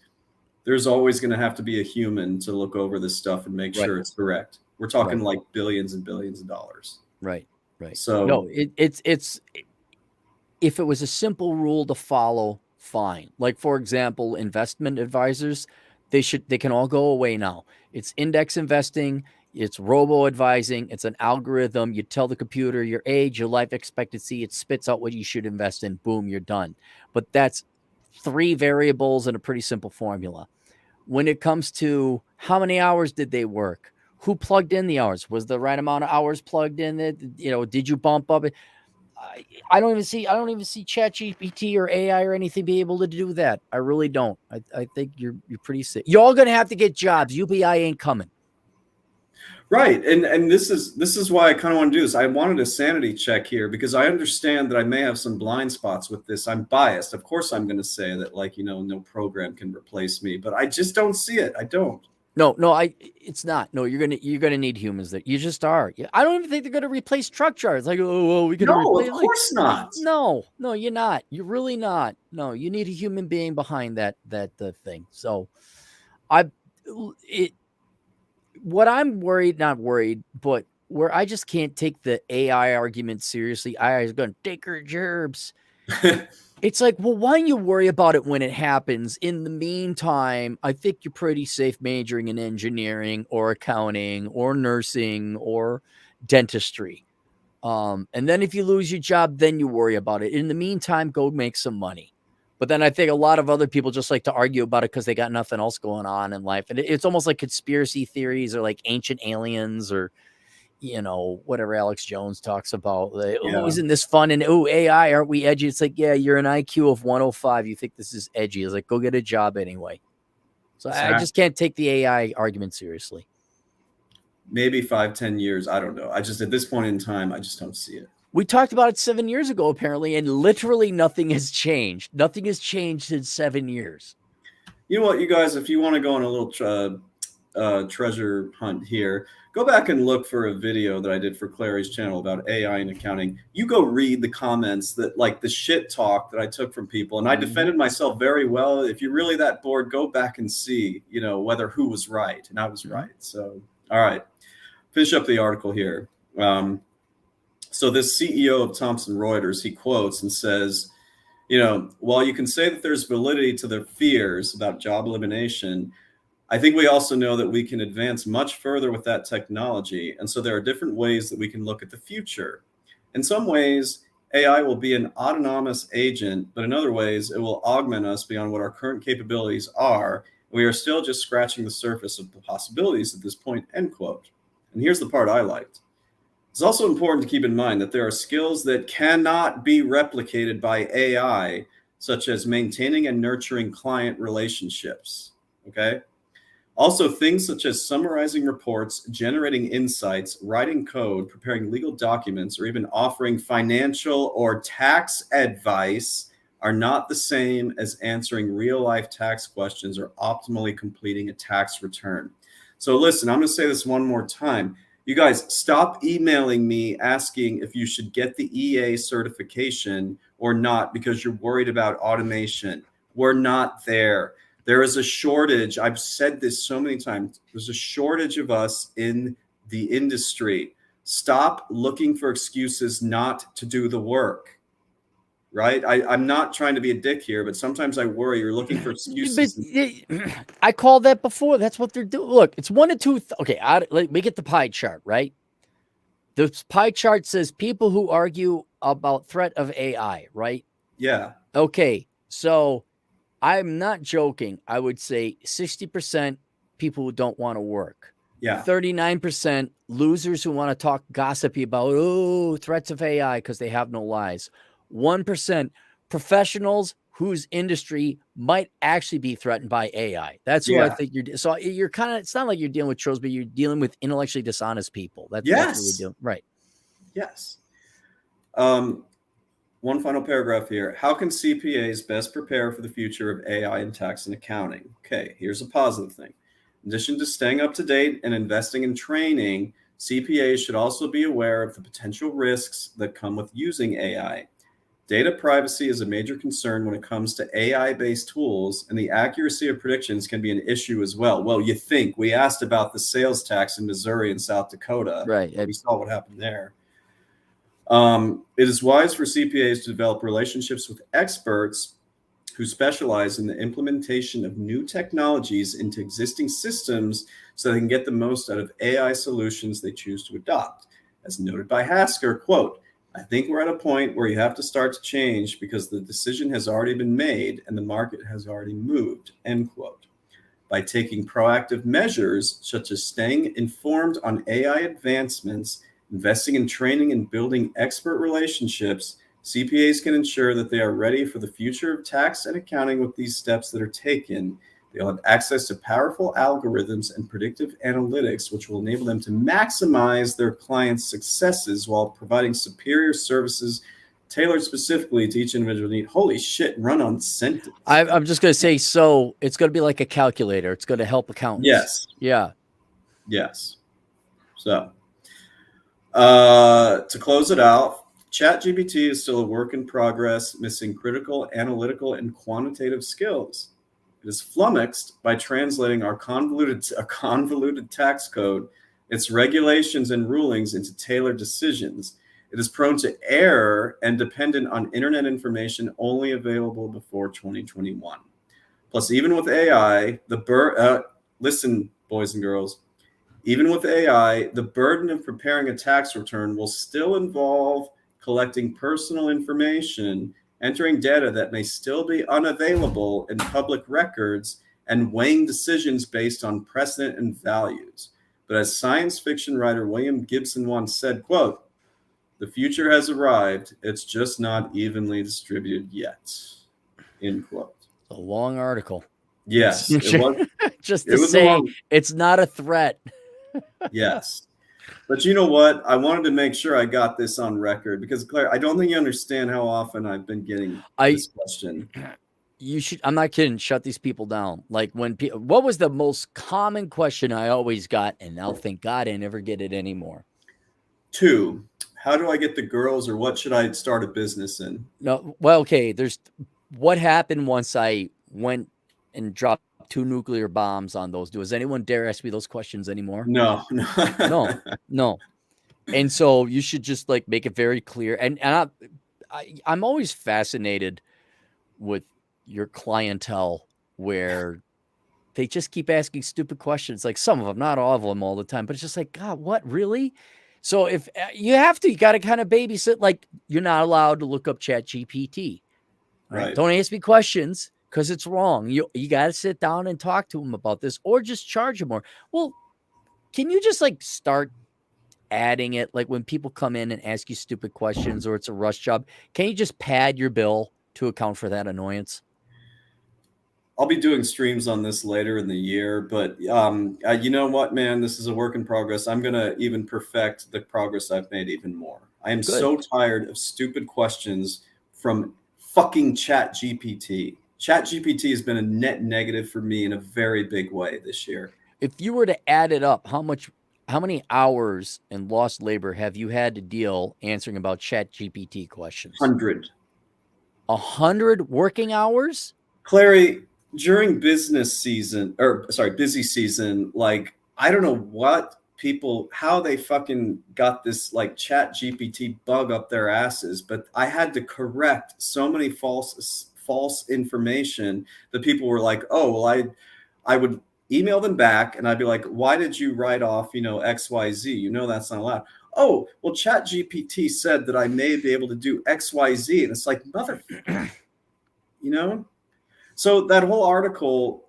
there's always going to have to be a human to look over this stuff and make sure it's correct. We're talking like billions and billions of dollars. Right. So no, it's if it was a simple rule to follow, fine. Like, for example, investment advisors, They can all go away now. It's index investing, it's robo advising, it's an algorithm. You tell the computer your age, your life expectancy, it spits out what you should invest in. Boom, you're done. But that's 3 variables and a pretty simple formula. When it comes to how many hours did they work? Who plugged in the hours? Was the right amount of hours plugged in? Did you bump up it? I don't even see ChatGPT or AI or anything be able to do that. I really don't. I think you're pretty sick. You're all gonna have to get jobs. UBI ain't coming. Right, and this is why I kind of want to do this. I wanted a sanity check here because I understand that I may have some blind spots with this. I'm biased. Of course, I'm going to say that, like, no program can replace me, but I just don't see it. I don't. No, it's not. No, you're gonna need humans. That you just are. I don't even think they're gonna replace truck drivers. Like, oh, well, we gonna No, replace. of course not. No, you're not. You're really not. No, you need a human being behind that thing. So, what I'm not worried, but where I just can't take the AI argument seriously. AI is going to take her gerbs. It's like, well, why don't you worry about it when it happens? In the meantime, I think you're pretty safe majoring in engineering or accounting or nursing or dentistry. And then if you lose your job, then you worry about it. In the meantime, go make some money. But then I think a lot of other people just like to argue about it because they got nothing else going on in life. And it's almost like conspiracy theories or like ancient aliens or, whatever Alex Jones talks about. Like, oh, isn't this fun? And AI, aren't we edgy? It's like, yeah, you're an IQ of 105. You think this is edgy. It's like, go get a job anyway. So I just can't take the AI argument seriously. Maybe 5-10 years. I don't know. I just, at this point in time, I just don't see it. We talked about it 7 years ago, apparently, and literally nothing has changed. Nothing has changed in 7 years. You know what, you guys, if you want to go on a little treasure hunt here, go back and look for a video that I did for Clary's channel about AI and accounting. You go read the comments that, like, the shit talk that I took from people, and I defended myself very well. If you're really that bored, go back and see, whether who was right, and I was right. So, all right, finish up the article here. So this CEO of Thomson Reuters, he quotes and says, while you can say that there's validity to their fears about job elimination, I think we also know that we can advance much further with that technology. And so there are different ways that we can look at the future. In some ways, AI will be an autonomous agent, but in other ways, it will augment us beyond what our current capabilities are. We are still just scratching the surface of the possibilities at this point, end quote. And here's the part I liked. It's also important to keep in mind that there are skills that cannot be replicated by AI, such as maintaining and nurturing client relationships. Okay. Also, things such as summarizing reports, generating insights, writing code, preparing legal documents, or even offering financial or tax advice are not the same as answering real-life tax questions or optimally completing a tax return. So listen, I'm going to say this one more time. You guys, stop emailing me asking if you should get the EA certification or not because you're worried about automation. We're not there. There is a shortage. I've said this so many times. There's a shortage of us in the industry. Stop looking for excuses not to do the work. Right? I'm not trying to be a dick here, but sometimes I worry you're looking for excuses. I called that before. That's what they're doing. Look, it's 1 to 2. Okay, we get the pie chart, right? The pie chart says people who argue about threat of AI, right? Yeah. Okay, so I'm not joking. I would say 60% people who don't want to work. Yeah. 39% losers who want to talk gossipy about, threats of AI because they have no lies. 1% professionals whose industry might actually be threatened by AI. That's who I think you're. So you're kind of. It's not like you're dealing with trolls, but you're dealing with intellectually dishonest people. That's what we're doing, right? Yes. One final paragraph here. How can CPAs best prepare for the future of AI in tax and accounting? Okay, here's a positive thing. In addition to staying up to date and investing in training, CPAs should also be aware of the potential risks that come with using AI. Data privacy is a major concern when it comes to AI-based tools, and the accuracy of predictions can be an issue as well. Well, you think. We asked about the sales tax in Missouri and South Dakota. Right. We saw what happened there. It is wise for CPAs to develop relationships with experts who specialize in the implementation of new technologies into existing systems so they can get the most out of AI solutions they choose to adopt. As noted by Hasker, quote, I think we're at a point where you have to start to change because the decision has already been made and the market has already moved, end quote. By taking proactive measures such as staying informed on AI advancements, investing in training and building expert relationships, CPAs can ensure that they are ready for the future of tax and accounting with these steps that are taken. They'll have access to powerful algorithms and predictive analytics, which will enable them to maximize their clients' successes while providing superior services tailored specifically to each individual need. Holy shit, run on sentence. I'm just going to say, so it's going to be like a calculator. It's going to help accountants. Yes. Yeah. Yes. So, to close it out, ChatGPT is still a work in progress, missing critical analytical and quantitative skills. It is flummoxed by translating our convoluted tax code, its regulations and rulings into tailored decisions. It is prone to error and dependent on internet information only available before 2021. Plus, even with AI, listen, boys and girls, even with AI, the burden of preparing a tax return will still involve collecting personal information, entering data that may still be unavailable in public records, and weighing decisions based on precedent and values. But as science fiction writer William Gibson once said, quote, the future has arrived, it's just not evenly distributed yet, end quote. A long article. Yes, it was. Just to say it's not a threat. Yes. But you know what? I wanted to make sure I got this on record because, Claire, I don't think you understand how often I've been getting this question. You should, I'm not kidding, shut these people down. Like what was the most common question I always got? And now thank God I never get it anymore. 2, how do I get the girls, or what should I start a business in? No, well, okay. There's what happened once I went and dropped 2 nuclear bombs on those. Does anyone dare ask me those questions anymore? No. And so you should just like make it very clear. And I'm always fascinated with your clientele where they just keep asking stupid questions. Like some of them, not all of them all the time, but it's just like, God, what, really? So if you got to kind of babysit, like you're not allowed to look up ChatGPT. Right? Don't ask me questions because it's wrong. You got to sit down and talk to them about this, or just charge them more. Well, can you just like start adding it? Like when people come in and ask you stupid questions or it's a rush job, can you just pad your bill to account for that annoyance? I'll be doing streams on this later in the year, but you know what, man, this is a work in progress. I'm going to even perfect the progress I've made even more. I am so tired of stupid questions from fucking ChatGPT. ChatGPT has been a net negative for me in a very big way this year. If you were to add it up, how many hours and lost labor have you had to deal answering about ChatGPT questions? 100. 100 working hours? Clary, during busy season, like, I don't know what people, how they fucking got this like ChatGPT bug up their asses, but I had to correct so many false information that people were like, oh, well, I would email them back and I'd be like, why did you write off, XYZ? That's not allowed. Oh, well, ChatGPT said that I may be able to do XYZ. And it's like, motherfucker, So that whole article,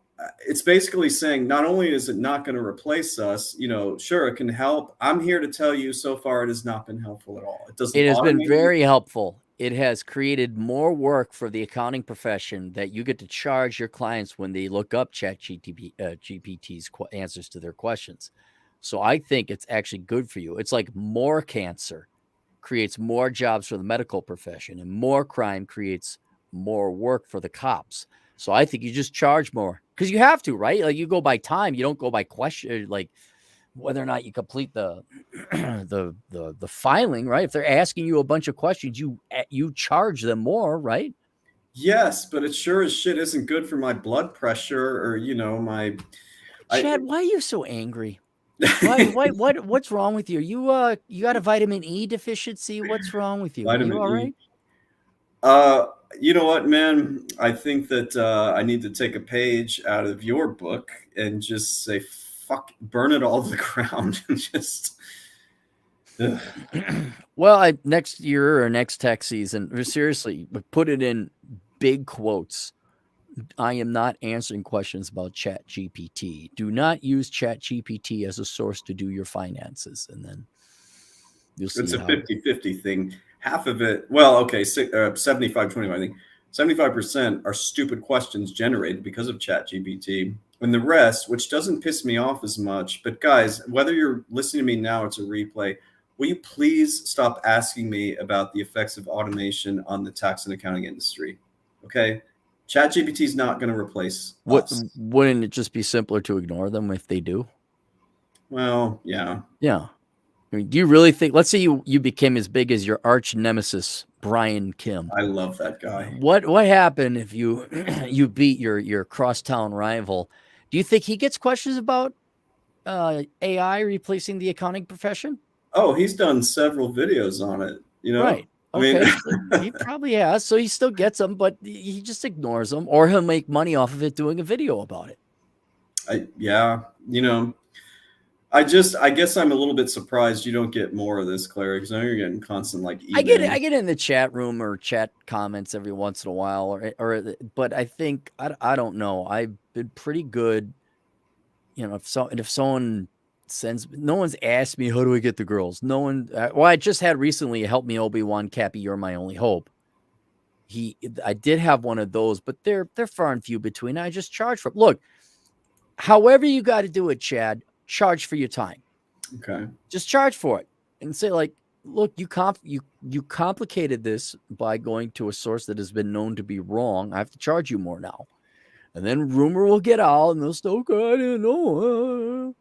it's basically saying not only is it not going to replace us, sure, it can help. I'm here to tell you so far it has not been helpful at all. It has been very helpful. It has created more work for the accounting profession that you get to charge your clients when they look up ChatGPT's answers to their questions. So I think it's actually good for you. It's like more cancer creates more jobs for the medical profession, and more crime creates more work for the cops. So I think you just charge more because you have to, right? Like you go by time, you don't go by question, like whether or not you complete the the filing, right? If they're asking you a bunch of questions, you charge them more, right? Yes, but it sure as shit isn't good for my blood pressure or my. Chad, why are you so angry? What's wrong with you? You got a vitamin E deficiency? What's wrong with you? Are you all right? You know what, man? I think that I need to take a page out of your book and just say, fuck, burn it all to the ground and just. Ugh. Well, next year or next tax season, seriously, but put it in big quotes. I am not answering questions about ChatGPT. Do not use ChatGPT as a source to do your finances. And then you'll It's see a how. 50-50 thing. Half of it, well, okay, 75-25, I think. 75% are stupid questions generated because of ChatGPT. And the rest, which doesn't piss me off as much, but guys, whether you're listening to me now, it's a replay. Will you please stop asking me about the effects of automation on the tax and accounting industry? Okay. ChatGPT is not going to replace us. Wouldn't it just be simpler to ignore them if they do? Well, yeah. Yeah. I mean, do you really think, let's say you became as big as your arch nemesis, Brian Kim. I love that guy. What happened if you you beat your crosstown rival? Do you think he gets questions about AI replacing the accounting profession? Oh, he's done several videos on it, you know? Right. I mean, Okay. So he probably has. So he still gets them, but he just ignores them, or he'll make money off of it doing a video about it. yeah, you know, I guess I'm a little bit surprised you don't get more of this, Claire, because I know you're getting constant like I emails. get in the chat room or chat comments every once in a while, but I think I don't know. I've been pretty good, you know. If someone sends, no one's asked me how do I get the girls. No one. Well, I just had recently help me Obi-Wan Cappy. You're my only hope. I did have one of those, but they're far and few between. I just charge for it. Look, however you got to do it, Chad, charge for your time. Okay. Just charge for it and say like, look, you complicated this by going to a source that has been known to be wrong. I have to charge you more now. And then rumor will get out and they'll say, okay, I didn't know.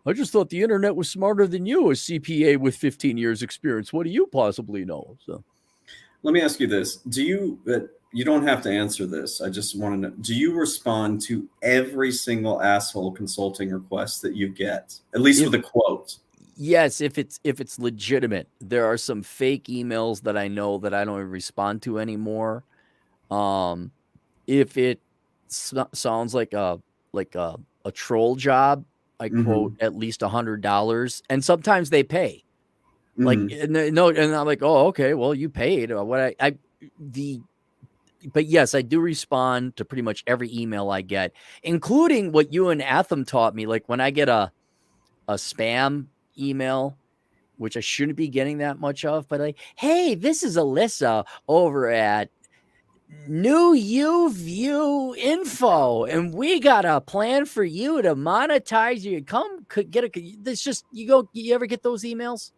I just thought the internet was smarter than you, a CPA with 15 years experience. What do you possibly know? So Let me ask you this. You don't have to answer this. I just want to know, do you respond to every single asshole consulting request that you get, at least if with a quote? yes, if it's legitimate. There are some fake emails that I know that I don't even respond to anymore. If it sounds like a troll job, I quote Mm-hmm. at least $100, and sometimes they pay. Like Mm-hmm. no, and I'm like, oh, okay, well, you paid. But yes, I do respond to pretty much every email I get, including what you and Atham taught me. Like when I get a spam email, which I shouldn't be getting that much of, but like, hey, this is Alyssa over at New You View Info, and we got a plan for you to monetize you. Come get a. This just You ever get those emails?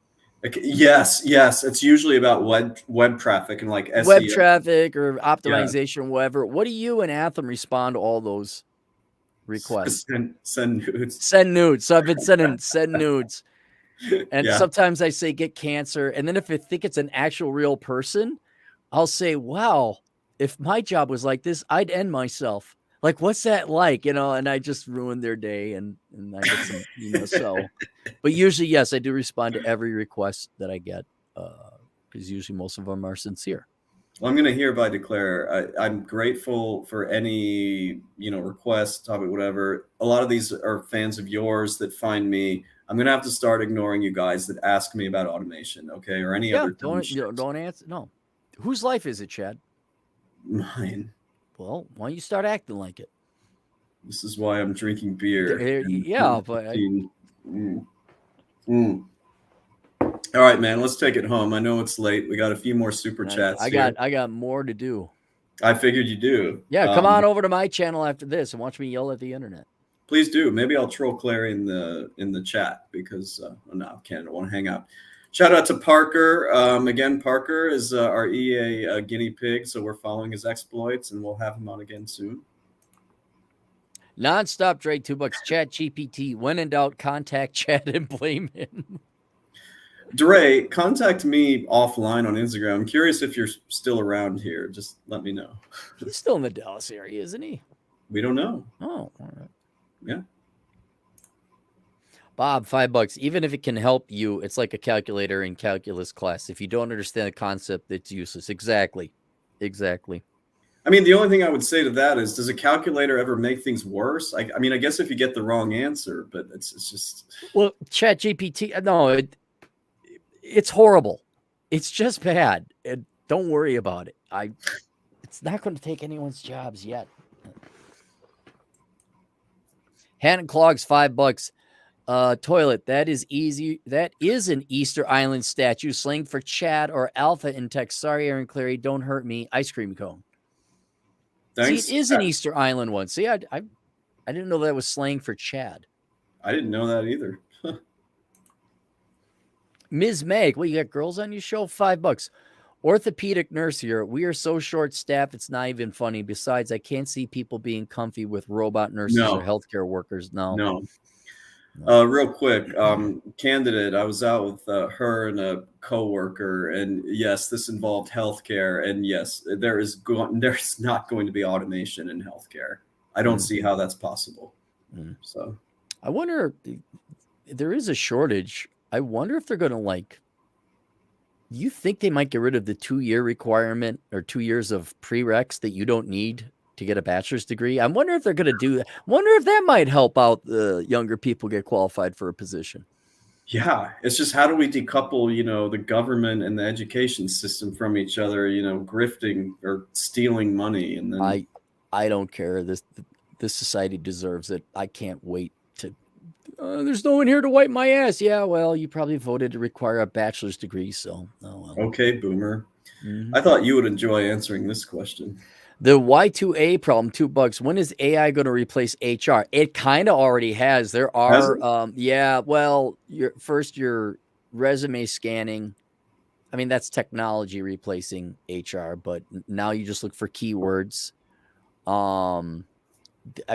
Okay, yes, yes. It's usually about web traffic and like Web SEO. traffic or Yeah. optimization, whatever. What do you and Atham respond to all those requests? Send nudes. Send nudes. So I've been send nudes. And Yeah. sometimes I say get cancer. And then if I think it's an actual real person, I'll say, wow, if my job was like this, I'd end myself. Like, what's that like? You know, and I just ruined their day and I get some emails. So, but usually, yes, I do respond to every request that I get because usually most of them are sincere. Well, I'm going to hereby declare I'm grateful for any request, topic, whatever. A lot of these are fans of yours that find me. I'm going to have to start ignoring you guys that ask me about automation, okay, or any Yeah, other dumb shit. don't answer. No, whose life is it, Chad? Mine. Well, why don't you start acting like it? This is why I'm drinking beer and Yeah, eating but poutine. Mm. Mm. All right, man. Let's take it home. I know it's late. We got a few more super chats here. I got more to do. I figured you do. Yeah, come on over to my channel after this and watch me yell at the internet. Please do. Maybe I'll troll Claire in the chat because no, I can't. I want to hang out. Shout out to Parker. Again, Parker is our EA guinea pig, so we're following his exploits, and we'll have him on again soon. Nonstop Drake, $2. ChatGPT. When in doubt, contact Chad and blame him. Dre, contact me offline on Instagram. I'm curious if you're still around here. Just let me know. He's still in the Dallas area, isn't he? We don't know. Oh, all right. Yeah. Bob, $5. Even if it can help you, it's like a calculator in calculus class. If you don't understand the concept, it's useless. Exactly. Exactly. I mean, the only thing I would say to that is, does a calculator ever make things worse? I mean, I guess if you get the wrong answer, but it's just. Well, ChatGPT, no, it's horrible. It's just bad. And don't worry about it. It's not going to take anyone's jobs yet. Hand and clogs, $5. Toilet, that is easy. That is an Easter Island statue, slang for Chad or Alpha in text. Sorry, Aaron Clary, don't hurt me. Ice cream cone. See, it Thanks. is an Easter Island one. See, I didn't know that was slang for Chad. I didn't know that either. Ms. Meg, well, you got girls on your show? $5. Orthopedic nurse here. We are so short staffed, it's not even funny. Besides, I can't see people being comfy with robot nurses or healthcare workers. No. Real quick, candidate, I was out with her and a coworker, and yes, this involved healthcare, and yes, there's not going to be automation in healthcare. I don't see how that's possible. So I wonder, there is a shortage. I wonder if they're going to you think they might get rid of the 2-year requirement or 2 years of prereqs that you don't need to get a bachelor's degree? I wonder if they're going to do that. Wonder if that might help out the younger people get qualified for a position. Yeah, it's just, how do we decouple, the government and the education system from each other, grifting or stealing money? And then I don't care. This society deserves it. I can't wait to. There's no one here to wipe my ass. Yeah, well, you probably voted to require a bachelor's degree, so oh well. Okay, boomer. I thought you would enjoy answering this question. The Y2A problem, $2. When is AI going to replace HR? It kind of already has. There are, your resume scanning. I mean, that's technology replacing HR, but now you just look for keywords. I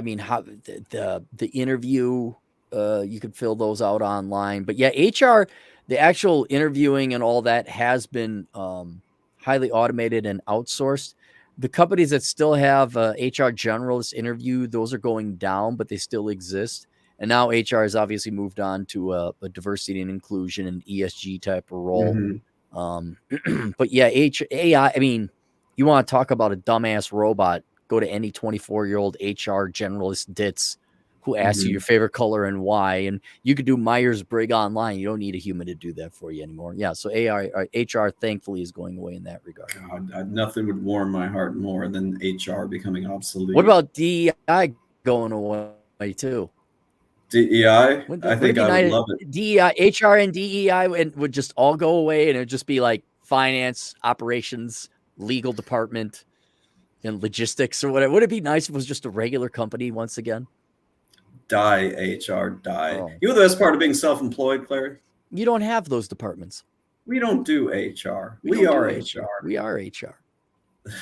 mean, how the interview, you could fill those out online. But yeah, HR, the actual interviewing and all that has been highly automated and outsourced. The companies that still have HR generalist interview, those are going down, but they still exist. And now HR has obviously moved on to a diversity and inclusion and ESG type of role. But yeah, AI, I mean, you want to talk about a dumbass robot, go to any 24-year-old HR generalist ditz who asks you your favorite color and why. And you could do Myers-Briggs online. You don't need a human to do that for you anymore. Yeah, so HR thankfully is going away in that regard. God, nothing would warm my heart more than HR becoming obsolete. What about DEI going away too? DEI? I think I would love it. DEI, HR and DEI would just all go away, and it would just be like finance, operations, legal department, and logistics or whatever. Would it be nice if it was just a regular company once again? Die, HR, die. Oh. You know the best part of being self-employed, Clary? You don't have those departments. We don't do HR. We are HR. We are HR. And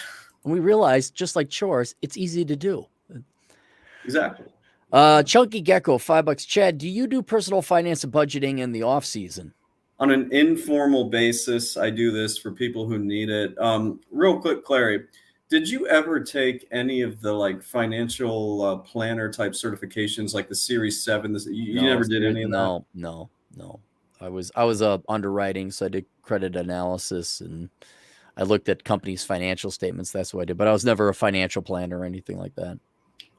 we realize, just like chores, it's easy to do. Exactly. Chunky Gecko, $5. Chad, do you do personal finance and budgeting in the off season? On an informal basis, I do this for people who need it. Real quick, Clary, did you ever take any of the financial planner type certifications, like the Series 7? You never did any of that? No. I was underwriting, so I did credit analysis and I looked at companies' financial statements. That's what I did, but I was never a financial planner or anything like that.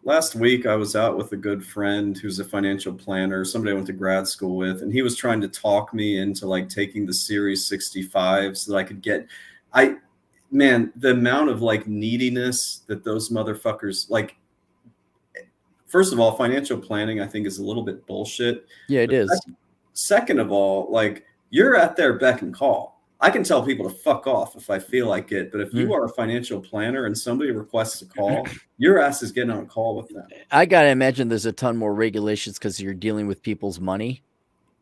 Last week, I was out with a good friend who's a financial planner, somebody I went to grad school with, and he was trying to talk me into taking the Series 65 so that I could get, man, the amount of neediness that those motherfuckers first of all, financial planning, I think, is a little bit bullshit. Yeah, it is. Second of all, you're at their beck and call. I can tell people to fuck off if I feel like it, but if you are a financial planner and somebody requests a call, your ass is getting on a call with them. I got to imagine there's a ton more regulations because you're dealing with people's money.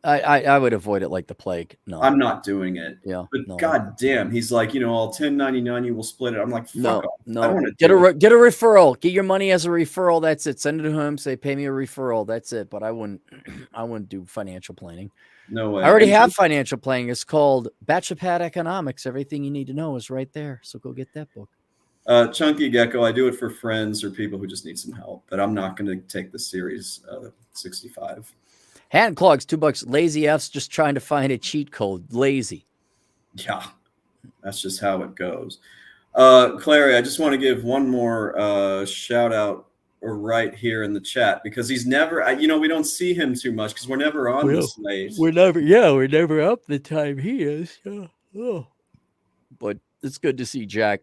I would avoid it like the plague. No, I'm not doing it. Yeah, but God damn, he's like, I'll 1099 you, will split it. I'm like, fuck off. No, I don't want to get a referral. Get your money as a referral. That's it. Send it to him. Say, pay me a referral. That's it. But I wouldn't do financial planning. No way. I already have financial planning. It's called Bachelor Pad Economics. Everything you need to know is right there. So go get that book. Chunky Gecko, I do it for friends or people who just need some help, but I'm not going to take the Series 65. Hand clogs, $2. Lazy F's just trying to find a cheat code. Lazy. Yeah, that's just how it goes. Clary, I just want to give one more shout out right here in the chat because he's never, we don't see him too much because we're never on Well, this late. we're never up the time he is. Yeah. Oh. But it's good to see Jack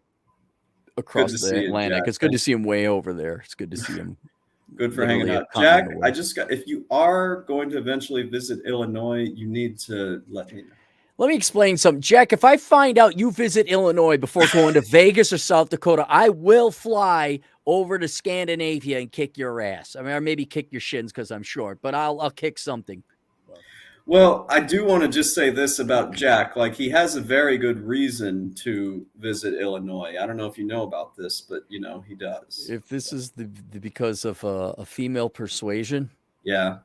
Good across to the see you, Atlantic. Jack. It's good to see him way over there. It's good to see him Good for hanging literally a out. continent Jack, away. if you are going to eventually visit Illinois, you need to let me know. Let me explain something. Jack, if I find out you visit Illinois before going to Vegas or South Dakota, I will fly over to Scandinavia and kick your ass. I mean, or maybe kick your shins because I'm short, but I'll kick something. Well, I do want to just say this about Jack. Like, he has a very good reason to visit Illinois. I don't know if you know about this, but he does. If this is the because of a female persuasion, Yeah.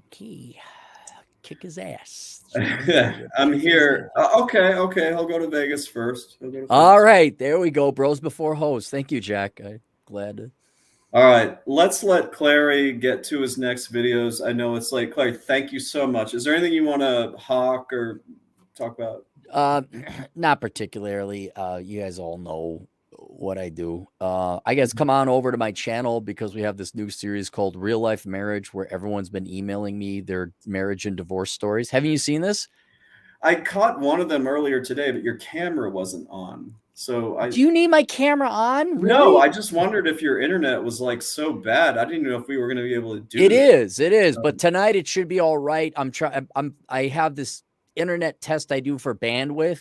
okay, kick his ass. I'm Kick his here. ass. Okay. He'll go to Vegas first. All right, there we go. Bros before hoes. Thank you, Jack. I'm glad to. All right, let's let Clary get to his next videos. I know it's late. Clary, thank you so much. Is there anything you want to hawk or talk about? Not particularly. You guys all know what I do. I guess come on over to my channel because we have this new series called Real Life Marriage where everyone's been emailing me their marriage and divorce stories. Haven't you seen this? I caught one of them earlier today, but your camera wasn't on. So Do you need my camera on? Really? No, I just wondered if your internet was like so bad. I didn't know if we were going to be able to do It this. It is. But tonight it should be all right. I have this internet test I do for bandwidth,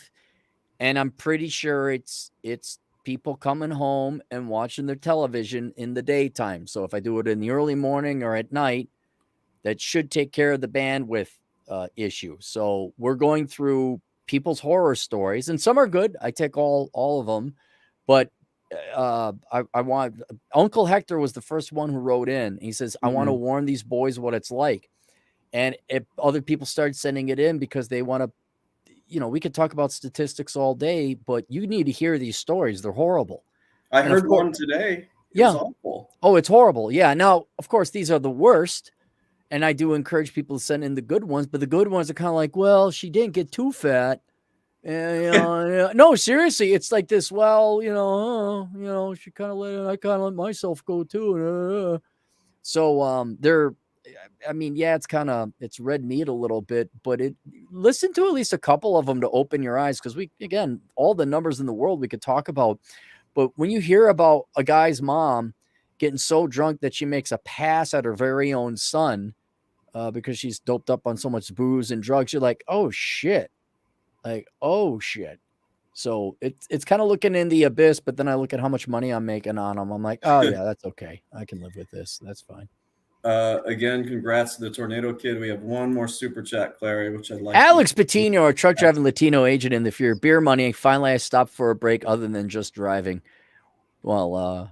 and I'm pretty sure it's people coming home and watching their television in the daytime. So if I do it in the early morning or at night, that should take care of the bandwidth issue. So we're going through people's horror stories, and some are good. I take all of them, but I want Uncle Hector was the first one who wrote in. He says, I want to warn these boys what it's like. And if other people started sending it in because they want to, we could talk about statistics all day, but you need to hear these stories. They're horrible. I heard one today. It was awful. Oh, it's horrible. Yeah. Now, of course, these are the worst. And I do encourage people to send in the good ones, but the good ones are kind of like, well, she didn't get too fat. And, no, seriously, it's like this. Well, she kind of I kind of let myself go too. So it's red meat a little bit, but listen to at least a couple of them to open your eyes. Cause again, all the numbers in the world we could talk about, but when you hear about a guy's mom getting so drunk that she makes a pass at her very own son, because she's doped up on so much booze and drugs, you're like, oh shit. So it's kind of looking in the abyss, but then I look at how much money I'm making on them. I'm like, oh yeah, that's okay. I can live with this. That's fine. Again, congrats to the Tornado Kid. We have one more super chat, Clary, which I'd like. Alex Patino, a truck driving Latino agent in the fear beer money. Finally, I stopped for a break other than just driving. Well,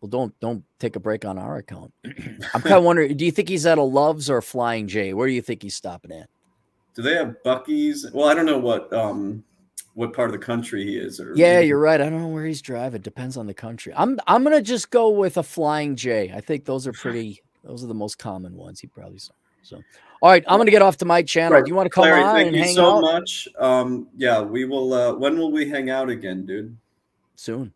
don't take a break on our account. I'm kind of wondering, do you think he's at a Love's or a Flying J? Where do you think he's stopping at? Do they have Buc-ee's? Well, I don't know what part of the country he is. Yeah, you're right. I don't know where he's driving. Depends on the country. I'm gonna just go with a Flying J. I think those are those are the most common ones. He probably saw. So, all right, I'm gonna get off to my channel. Right. Do you want to come Clary, on thank and you hang so out? much. Yeah, we will. When will we hang out again, dude? Soon.